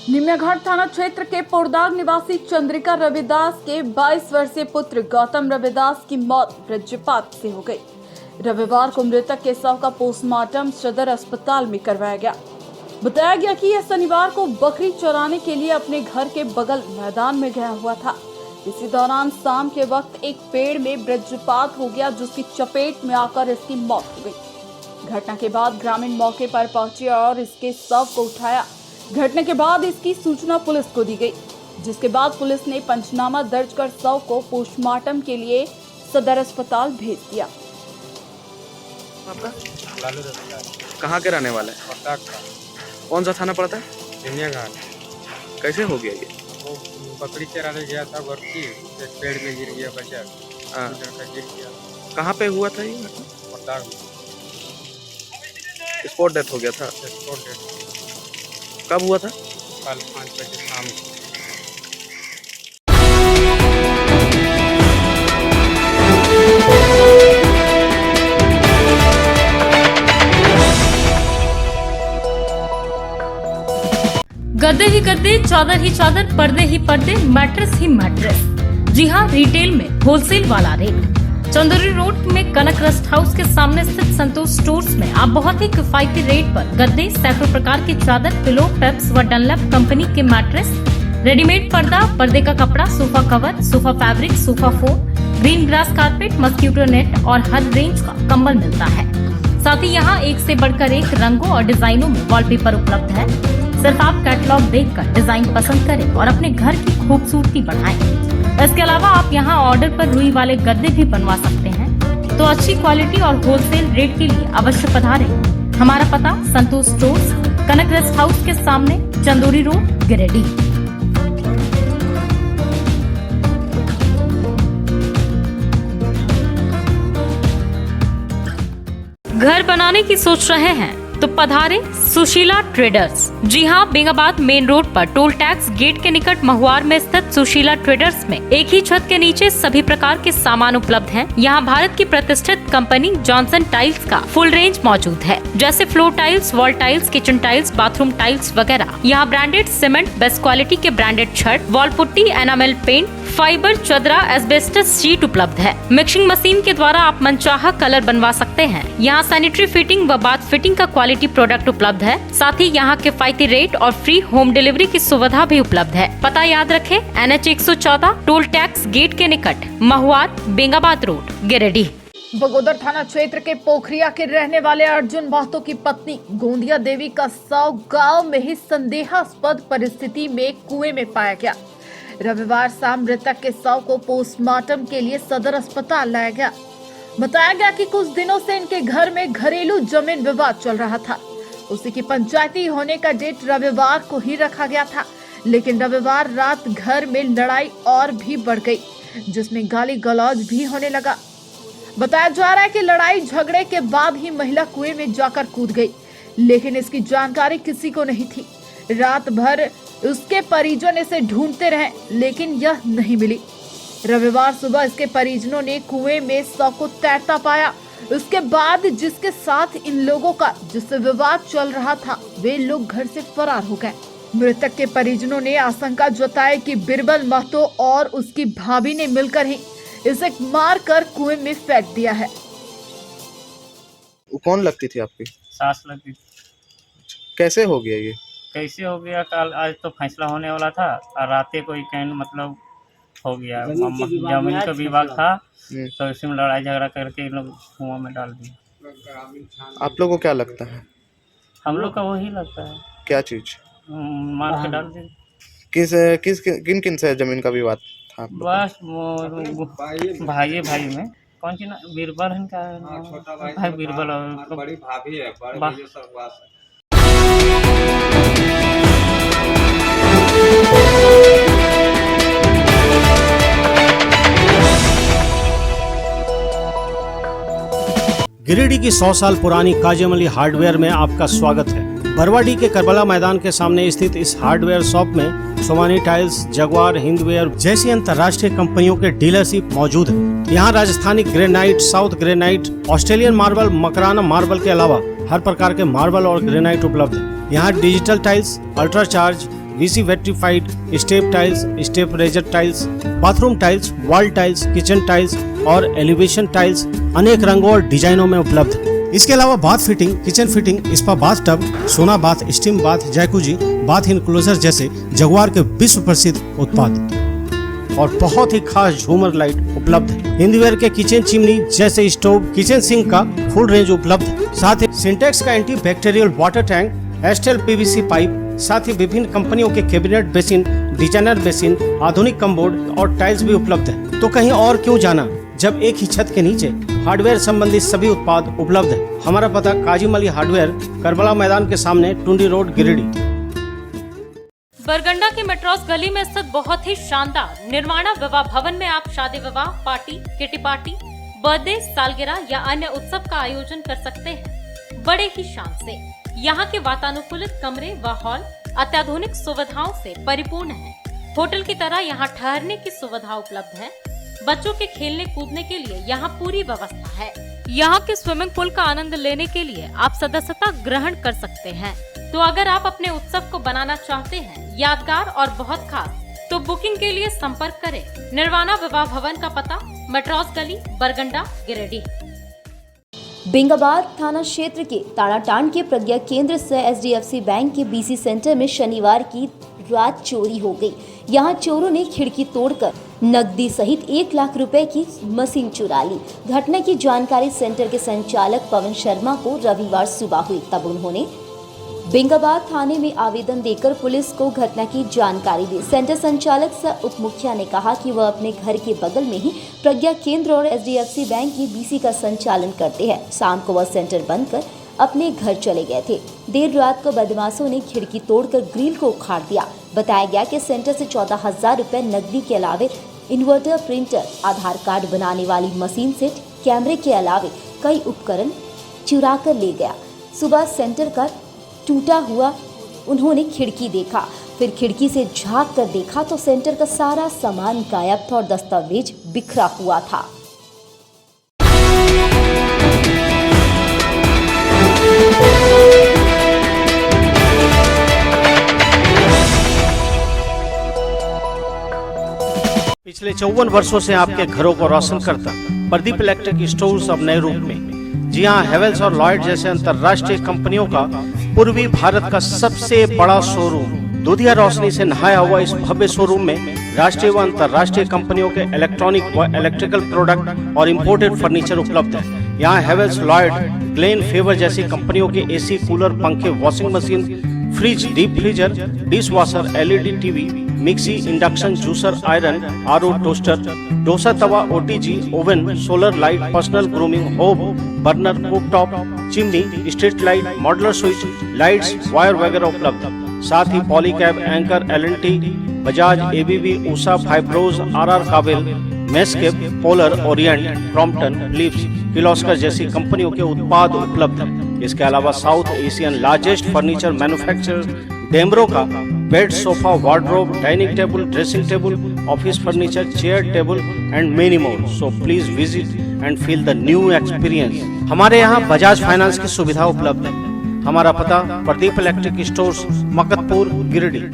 निम्याघाट थाना क्षेत्र के पोरदाग निवासी चंद्रिका रविदास के 22 वर्षीय पुत्र गौतम रविदास की मौत वज्रपात से हो गई। रविवार को मृतक के शव का पोस्टमार्टम सदर अस्पताल में करवाया गया। बताया गया कि यह शनिवार को बकरी चराने के लिए अपने घर के बगल मैदान में गया हुआ था। इसी दौरान शाम के वक्त एक पेड़ में वज्रपात हो गया, जिसकी चपेट में आकर इसकी मौत हो गई। घटना के बाद ग्रामीण मौके पर पहुंचे और इसके शव को उठाया। घटना के बाद इसकी सूचना पुलिस को दी गई, जिसके बाद पुलिस ने पंचनामा दर्ज कर शव को पोस्टमार्टम के लिए सदर अस्पताल भेज दिया। कहाँ के रहने वाले हैं? कौन सा थाना पड़ता है? निम्याघाट। कैसे हो गया ये? वो बकरी चराने गया था, बकरी एक पेड़ में गिर गया बच्चा, गिर गया। कहाँ पे हुआ था ये? पोरदाग में। स्पॉट डेथ हो गया था? Spot death. कब हुआ था? कल 5 बजे शाम को। गद्दे ही गद्दे, चादर ही चादर, पर्दे ही पर्दे, मैट्रेस ही मैट्रेस। जी हाँ, रिटेल में होलसेल वाला रेट। चंदौरी रोड में कनक रेस्ट हाउस के सामने स्थित संतोष स्टोर्स में आप बहुत ही किफायती रेट पर गद्दे, सैकड़ों प्रकार की चादर, पिलो, पेप्स व डनलैप कंपनी के मैट्रेस, रेडीमेड पर्दा, पर्दे का कपड़ा, sofa cover, sofa fabric, sofa foam, green grass carpet, mosquito net और हर रेंज का कंबल मिलता है। साथ ही यहाँ एक से बढ़कर एक रंगों और डिजाइनों में वॉलपेपर उपलब्ध है। सिर्फ आप कैटलॉग देखकर डिजाइन पसंद करें और अपने घर की खूबसूरती बढ़ाएं। इसके अलावा आप यहाँ ऑर्डर पर रुई वाले गद्दे भी बनवा सकते हैं। तो अच्छी क्वालिटी और होलसेल रेट के लिए अवश्य पधारें। हमारा पता संतोष स्टोर्स, कनक रेस्ट हाउस के सामने, चंदौरी रोड, गिरिडीह। घर बनाने की सोच रहे हैं तो पधारे सुशीला ट्रेडर्स। जी हाँ, बेंगाबाद मेन रोड पर टोल टैक्स गेट के निकट महुआर में स्थित सुशीला ट्रेडर्स में एक ही छत के नीचे सभी प्रकार के सामान उपलब्ध हैं। यहाँ भारत की प्रतिष्ठित कंपनी जॉनसन टाइल्स का फुल रेंज मौजूद है, जैसे floor tiles, wall tiles, kitchen tiles, bathroom tiles वगैरह। यहाँ ब्रांडेड सीमेंट, बेस्ट क्वालिटी के ब्रांडेड छत, wall putty, enamel paint, fibre, चदरा, एस्बेस्टस शीट उपलब्ध है। मिक्सिंग मशीन के द्वारा आप मनचाहा कलर बनवा सकते हैं। यहाँ सैनिटरी फिटिंग व बाथ फिटिंग का क्वालिटी प्रोडक्ट उपलब्ध है। साथ ही यहाँ किफायती रेट और फ्री होम डिलीवरी की सुविधा भी उपलब्ध है। पता याद रखें, NH 114 टोल टैक्स गेट के निकट, महुआर, बेंगाबाद रोड, गिरिडीह। बगोदर थाना क्षेत्र के पोखरिया के रहने वाले अर्जुन महतो की पत्नी गोंदिया देवी का शव गांव में ही संदेहास्पद परिस्थिति में कुएं में पाया गया। रविवार शाम मृतक के शव को पोस्टमार्टम के लिए सदर अस्पताल लाया गया। बताया गया कि कुछ दिनों से इनके घर में घरेलू जमीन विवाद चल रहा था। उसी की पंचायती होने का डेट रविवार को ही रखा गया था, लेकिन रविवार रात घर में लड़ाई और भी बढ़ गई, जिसमें गाली गलौज भी होने लगा। बताया जा रहा है कि लड़ाई झगड़े के बाद ही महिला कुएं में जाकर कूद गई, लेकिन इसकी जानकारी किसी को नहीं थी। रात भर उसके परिजन इसे ढूंढते रहे, लेकिन यह नहीं मिली। रविवार सुबह इसके परिजनों ने कुएं में शव को तैरता पाया। उसके बाद जिसके साथ इन लोगों का जिससे विवाद चल रहा था, वे लोग घर से फरार हो गए। मृतक के परिजनों ने आशंका जताई कि बिरबल महतो और उसकी भाभी ने मिलकर ही इसे मारकर कुएं में फेंक दिया है। वो कौन लगती थी आपकी? सास लगती थी। कैसे हो गया ये? कैसे हो गया? कल आज तो फैसला होने वाला था और रातें कोई कहने मतलब हो गया। जमीन का विवाद था, तो इसमें लड़ाई झगड़ा करके इन लोग कुआं में डाल दिया। आप लोगों को क्या लगता है? हम लोग का वही लगता है। क्या चीज? मार के डाल दिया। किन किन से जमीन का विवाद था? बस भाई में कौन सी ना बीरबल है का भाई, बीरबल और बड़ी भाभी है, बड़ी सरवास है। गिरिडीह की 100 साल पुरानी काजिम अली हार्डवेयर में आपका स्वागत है। बरवाडी के करबला मैदान के सामने स्थित इस हार्डवेयर शॉप में सोमानी टाइल्स, जगुआर, हिंदवेयर जैसी अंतर्राष्ट्रीय कंपनियों के डीलरशिप मौजूद है। यहाँ Rajasthani granite, south granite, Australian marble, Makrana marble के अलावा हर प्रकार के मार्बल और ग्रेनाइट उपलब्ध है। यहाँ digital tiles, ultra charge, VC vitrified, step tiles, step riser tiles, bathroom tiles, wall tiles, kitchen tiles और एलिवेशन टाइल्स अनेक रंगों और डिजाइनों में उपलब्ध है। इसके अलावा bath fitting, kitchen fitting, spa bath tub, sauna bath, steam bath, Jacuzzi, bath enclosure जैसे जगुआर के विश्व प्रसिद्ध उत्पाद और बहुत ही खास झूमर लाइट उपलब्ध है। हिंदीवेयर के किचन चिमनी जैसे स्टोव, किचन सिंक का फुल रेंज उपलब्ध है। साथ ही सिंटेक्स का anti bacterial water tank, Astral PVC pipe, साथ ही विभिन्न कंपनियों के कैबिनेट बेसिन, डिजाइनर बेसिन, आधुनिक कमबोर्ड और टाइल्स भी उपलब्ध है। तो कहीं और क्यों जाना जब एक ही छत के नीचे हार्डवेयर संबंधित सभी उत्पाद उपलब्ध है। हमारा पता काजिम अली हार्डवेयर, करबला मैदान के सामने, टुंडी रोड, गिरिडीह। बरगंडा की मेट्रोस गली में स्थित बहुत ही शानदार निर्माणा विवाह भवन में आप शादी विवाह, पार्टी, किटी पार्टी, बर्थडे, सालगिरह या अन्य उत्सव का आयोजन कर सकते हैं बड़े ही शान से। यहाँ के वातानुकूलित कमरे व हॉल अत्याधुनिक सुविधाओं से परिपूर्ण है। होटल की तरह यहाँ ठहरने की सुविधा उपलब्ध है। बच्चों के खेलने कूदने के लिए यहाँ पूरी व्यवस्था है। यहाँ के स्विमिंग पूल का आनंद लेने के लिए आप सदस्यता ग्रहण कर सकते हैं। तो अगर आप अपने उत्सव को बनाना चाहते हैं यादगार और बहुत खास, तो बुकिंग के लिए संपर्क करें। निर्वाणा विवाह भवन का पता मेट्रोस गली, बरगंडा, गिरिडीह। बेंगाबाद थाना क्षेत्र के ताड़ाटांड के प्रज्ञा केंद्र से HDFC बैंक के BC सेंटर में शनिवार की रात चोरी हो गई। यहां चोरों ने खिड़की तोड़कर नकदी सहित 1 लाख रुपए की मशीन चुरा ली। घटना की जानकारी सेंटर के संचालक पवन शर्मा को रविवार सुबह हुई, तब उन्होंने बेंगाबाद थाने में आवेदन देकर पुलिस को घटना की जानकारी दी। सेंटर संचालक सह उप मुखिया ने कहा कि वह अपने घर के बगल में ही प्रज्ञा केंद्र और HDFC बैंक की BC का संचालन करते हैं। शाम को वह सेंटर बंद कर अपने घर चले गए थे। देर रात को बदमाशों ने खिड़की तोड़कर ग्रिल को उखाड़ दिया। बताया गया कि सेंटर से 14,000 रुपए नकदी के अलावे इन्वर्टर, प्रिंटर, आधार कार्ड बनाने वाली मशीन सेट, कैमरे के अलावे कई उपकरण चुरा कर ले गया। सुबह सेंटर का टूटा हुआ उन्होंने खिड़की देखा, फिर खिड़की से झांक कर देखा तो सेंटर का सारा सामान गायब था और दस्तावेज बिखरा हुआ था। पिछले 54 वर्षों से आपके घरों को रोशन करता प्रदीप इलेक्ट्रिक स्टोर्स अब नए रूप में। जी हाँ, हेवेल्स और लॉयड जैसे अंतर्राष्ट्रीय कंपनियों का पूर्वी भारत का सबसे बड़ा शोरूम। दूधिया रोशनी से नहाया हुआ इस भव्य शोरूम में राष्ट्रीय व अंतर्राष्ट्रीय कंपनियों के इलेक्ट्रॉनिक व इलेक्ट्रिकल प्रोडक्ट और इंपोर्टेड फर्नीचर उपलब्ध है। यहाँ हेवेल्स, लॉयड, ग्लेन, फेवर जैसी कंपनियों के AC, कूलर, पंखे, washing machine, fridge, deep freezer, dish washer, LED TV, mixie, induction, juicer, iron, RO, toaster, dosa tawa, OTG, oven, solar light, personal grooming, hob, burner, cooktop, chimney, street light, modular switch, lights, wire वगैरह उपलब्ध। साथ ही Polycab, Anchor, LNT, Bajaj, ABB, Usha, Fybros, RR Kabel, मेस्केप, Polar, Orient, Crompton, Philips, Kirloskar जैसी कंपनियों के उत्पाद उपलब्ध हैं। इसके अलावा South Asian largest furniture manufacturer Damro का bed, sofa, wardrobe, dining table, dressing table, office furniture, chair table and many more. So please visit and feel the new experience. हमारे यहाँ बजाज फाइनेंस की सुविधा उपलब्ध है। हमारा पता प्रदीप इलेक्ट्रिक स्टोर्स, मकतपुर, गिरिडीह।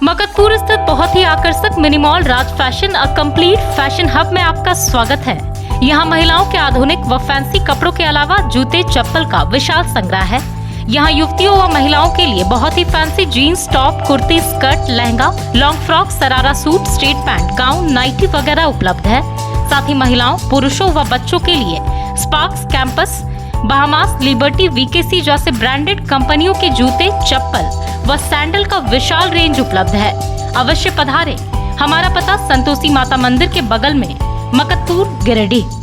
मकतपुर स्थित बहुत ही आकर्षक mini mall Raj fashion, a complete fashion hub में आपका स्वागत है। यहाँ महिलाओं के आधुनिक व फैंसी कपड़ों के अलावा जूते, चप्पल का विशाल संग्रह है। यहाँ युवतियों व महिलाओं के लिए बहुत ही fancy jeans, top, kurti, skirt, lehenga, long frock, sharara suit, straight pant, gown, nightie वगैरह उपलब्ध है। साथ ही महिलाओं, पुरुषों व बच्चों के लिए sparks, campus, Bahamas, liberty, VKC जैसे ब्रांडेड कंपनियों के जूते, चप्पल व सैंडल का विशाल रेंज उपलब्ध है। अवश्य पधारें। हमारा पता संतोषी माता मंदिर के बगल में, मकतपुर, गिरिडीह।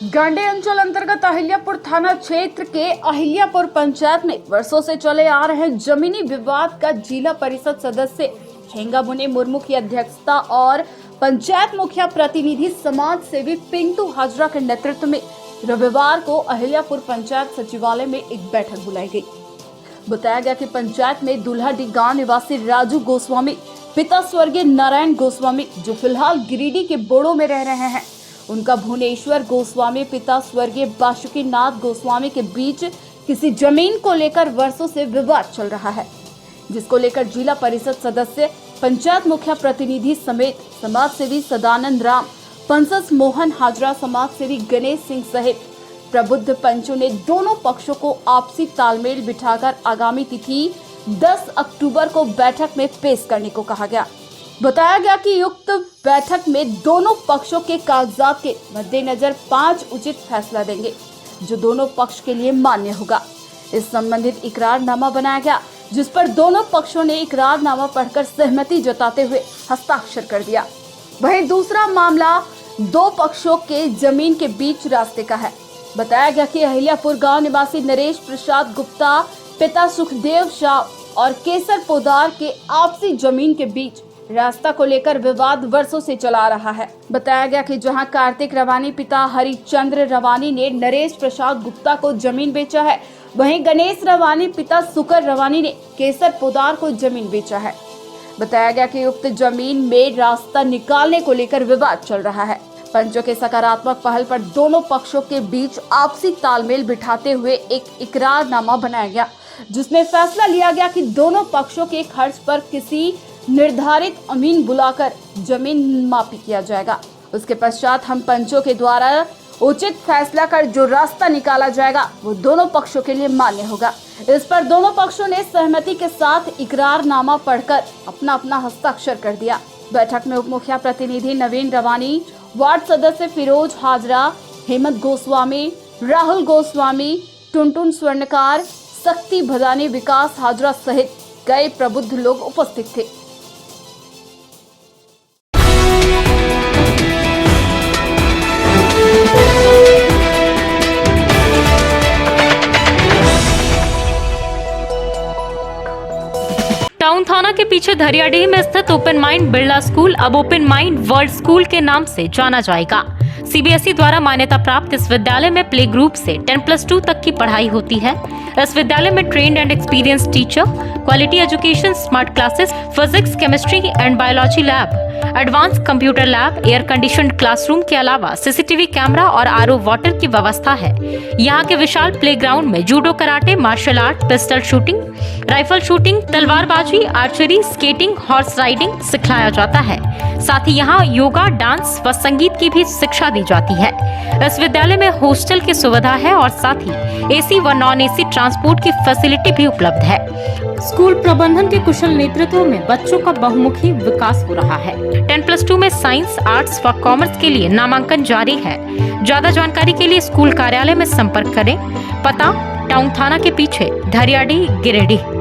गांडे अंचल अंतर्गत अहिल्यापुर थाना क्षेत्र के अहिल्यापुर पंचायत में वर्षों से चले आ रहे जमीनी विवाद का जिला परिषद सदस्य हेंगामुनि मुर्मू की अध्यक्षता और पंचायत मुखिया प्रतिनिधि समाज सेवी पिंटू हाजरा के नेतृत्व में रविवार को अहिल्यापुर पंचायत सचिवालय में एक बैठक बुलाई गई। बताया गया कि पंचायत में दुल्हाडी गांव निवासी राजू गोस्वामी, पिता स्वर्गीय नारायण गोस्वामी, जो फिलहाल गिरिडीह के बोड़ो में रह रहे हैं, उनका भुवनेश्वर गोस्वामी, पिता स्वर्गीय बासुकी नाथ गोस्वामी के बीच किसी जमीन को लेकर वर्षों से विवाद चल रहा है। जिसको लेकर जिला परिषद सदस्य, पंचायत मुखिया प्रतिनिधि समेत समाज सेवी सदानंद राम, पंसस मोहन हाजरा, समाज सेवी गणेश सिंह सहित प्रबुद्ध पंचों ने दोनों पक्षों को आपसी तालमेल बिठाकर आगामी तिथि 10 अक्टूबर को बैठक में पेश करने को कहा गया। बताया गया कि उक्त बैठक में दोनों पक्षों के कागजात के मद्देनजर 5 उचित फैसला देंगे जो दोनों पक्ष के लिए मान्य होगा। इस संबंधित इकरारनामा बनाया गया, जिस पर दोनों पक्षों ने इकरारनामा पढ़कर सहमति जताते हुए हस्ताक्षर कर दिया। वहीं दूसरा मामला 2 पक्षों के जमीन के बीच रास्ते का है। बताया गया कि अहिल्यापुर गांव निवासी नरेश प्रसाद गुप्ता, पिता सुखदेव शाह और केसर पोदार के आपसी जमीन के बीच रास्ता को लेकर विवाद वर्षों से चला रहा है। बताया गया कि जहां कार्तिक रवानी पिता हरिचंद्र रवानी ने नरेश प्रसाद गुप्ता को जमीन बेचा है, वहीं गणेश रवानी पिता सुकर रवानी ने केसर पोदार को जमीन बेचा है। बताया गया कि उक्त जमीन में रास्ता निकालने को लेकर विवाद चल रहा है। पंचों के सकारात्मक पहल पर दोनों पक्षों के बीच आपसी तालमेल बिठाते हुए एक इकरारनामा बनाया गया, जिसमें फैसला लिया गया कि दोनों पक्षों के खर्च पर किसी निर्धारित अमीन बुलाकर जमीन मापी किया जाएगा। उसके पश्चात हम पंचों के द्वारा उचित फैसला कर जो रास्ता निकाला जाएगा वो दोनों पक्षों के लिए मान्य होगा। इस पर दोनों पक्षों ने सहमति के साथ इकरारनामा पढ़कर अपना अपना हस्ताक्षर कर दिया। बैठक में उप मुखिया प्रतिनिधि नवीन रवानी, वार्ड सदस्य फिरोज हाजरा, हेमंत गोस्वामी, राहुल गोस्वामी, टुनटुन स्वर्णकार, शक्ति भदानी, विकास हाजरा सहित कई प्रबुद्ध लोग उपस्थित थे। टाउन थाना के पीछे धरियाडीह में स्थित ओपन माइंड बिरला स्कूल अब ओपन माइंड वर्ल्ड स्कूल के नाम से जाना जाएगा। सीबीएसई द्वारा मान्यता प्राप्त इस विद्यालय में प्ले ग्रुप से 10+2 तक की पढ़ाई होती है। इस विद्यालय में trained and experience teacher, quality education, smart classes, physics, chemistry and biology lab, advance computer lab, air conditioned classroom के अलावा सीसीटीवी कैमरा और आरओ वाटर की व्यवस्था है। यहाँ के विशाल प्लेग्राउंड में judo, karate, martial art, pistol shooting, rifle shooting, तलवारबाजी, आर्चरी, स्केटिंग, हॉर्स राइडिंग सिखाया जाता है। साथ ही यहाँ योगा, डांस व संगीत की भी शिक्षा दी जाती है। इस विद्यालय में हॉस्टल की सुविधा है और साथ ही एसी व नॉन एसी ट्रांसपोर्ट की फैसिलिटी भी उपलब्ध है। स्कूल प्रबंधन के कुशल नेतृत्व में बच्चों का बहुमुखी विकास हो रहा है। 10+2 में साइंस, आर्ट्स व कॉमर्स के लिए नामांकन जारी है। ज्यादा जानकारी के लिए स्कूल कार्यालय में संपर्क करें। पता टाउन थाना के पीछे, धरियाडीह, गिरिडीह।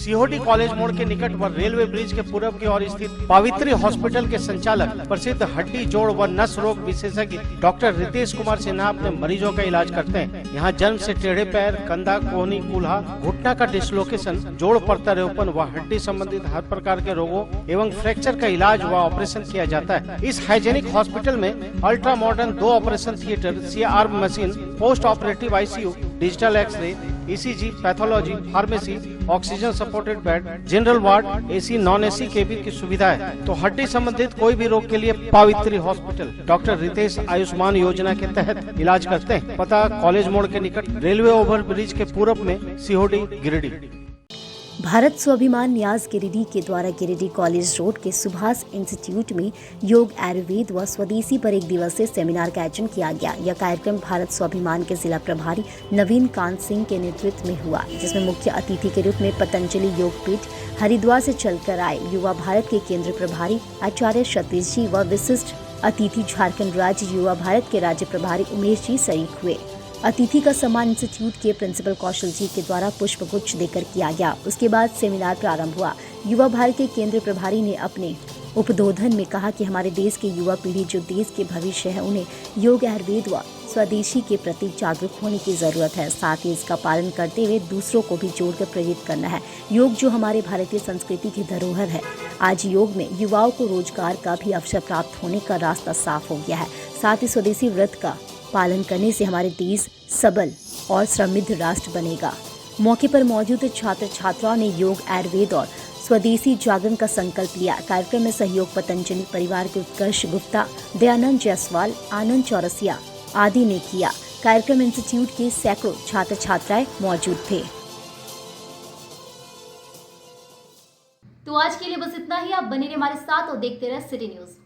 सीहोडी कॉलेज मोड़ के निकट व रेलवे ब्रिज के पूर्व की ओर स्थित पावित्री हॉस्पिटल के संचालक प्रसिद्ध हड्डी, जोड़ व नस रोग विशेषज्ञ डॉक्टर रितेश कुमार सिन्हा अपने मरीजों का इलाज करते हैं। यहाँ जन्म से टेढ़े पैर, कंधा, कोहनी, कूल्हा, घुटना का डिसलोकेशन, जोड़ प्रत्यारोपण व हड्डी संबंधित हर प्रकार के रोगों एवं फ्रैक्चर का इलाज व ऑपरेशन किया जाता है। इस हाइजेनिक हॉस्पिटल में ultra modern 2 operation theatre, CR machine, post operative ICU, digital x-ray, ECG, pathology, pharmacy, oxygen supported bed, general ward, AC, non AC cabin की सुविधा है। तो हड्डी संबंधित कोई भी रोग के लिए पावित्री हॉस्पिटल डॉक्टर रितेश आयुष्मान योजना के तहत इलाज करते हैं। पता कॉलेज मोड़ के निकट रेलवे ओवर ब्रिज के पूर्व में, सीहोडी, गिरिडीह। भारत स्वाभिमान न्यास गिरिडीह के द्वारा गिरिडीह कॉलेज रोड के सुभाष इंस्टीट्यूट में योग, आयुर्वेद व स्वदेशी पर 1 दिवसीय सेमिनार का आयोजन किया गया। यह कार्यक्रम भारत स्वाभिमान के जिला प्रभारी नवीन कांत सिंह के नेतृत्व में हुआ, जिसमें मुख्य अतिथि के रूप में पतंजलि योगपीठ हरिद्वार से चलकर आए युवा भारत के केंद्र प्रभारी आचार्य सतीश जी व विशिष्ट अतिथि झारखंड राज्य युवा भारत के राज्य प्रभारी उमेश जी शरीक हुए। अतिथि का सम्मान इंस्टीट्यूट के प्रिंसिपल कौशल जी के द्वारा पुष्पगुच्छ देकर किया गया। उसके बाद सेमिनार प्रारंभ हुआ। युवा भारत के केंद्र प्रभारी ने अपने उद्बोधन में कहा कि हमारे देश की युवा पीढ़ी जो देश के भविष्य है, उन्हें योग, आयुर्वेद व स्वदेशी के प्रति जागरूक होने की जरूरत है। साथ ही इसका पालन करते हुए दूसरों को भी जोड़कर प्रेरित करना है। योग जो हमारे भारतीय संस्कृति की धरोहर है। आज योग में युवाओं को रोजगार का भी अवसर प्राप्त होने का रास्ता साफ हो गया है। साथ ही स्वदेशी व्रत का पालन करने से हमारे देश सबल और समृद्ध राष्ट्र बनेगा। मौके पर मौजूद छात्र छात्राओं ने योग, आयुर्वेद और स्वदेशी जागरण का संकल्प लिया। कार्यक्रम में सहयोग पतंजलि परिवार के उत्कर्ष गुप्ता, दयानंद जायसवाल, आनंद चौरसिया आदि ने किया। कार्यक्रम इंस्टीट्यूट के सैकड़ों छात्र छात्राएं मौजूद थे। तो आज के लिए बस इतना ही। आप बने रहिए हमारे साथ और देखते रहे सिटी न्यूज।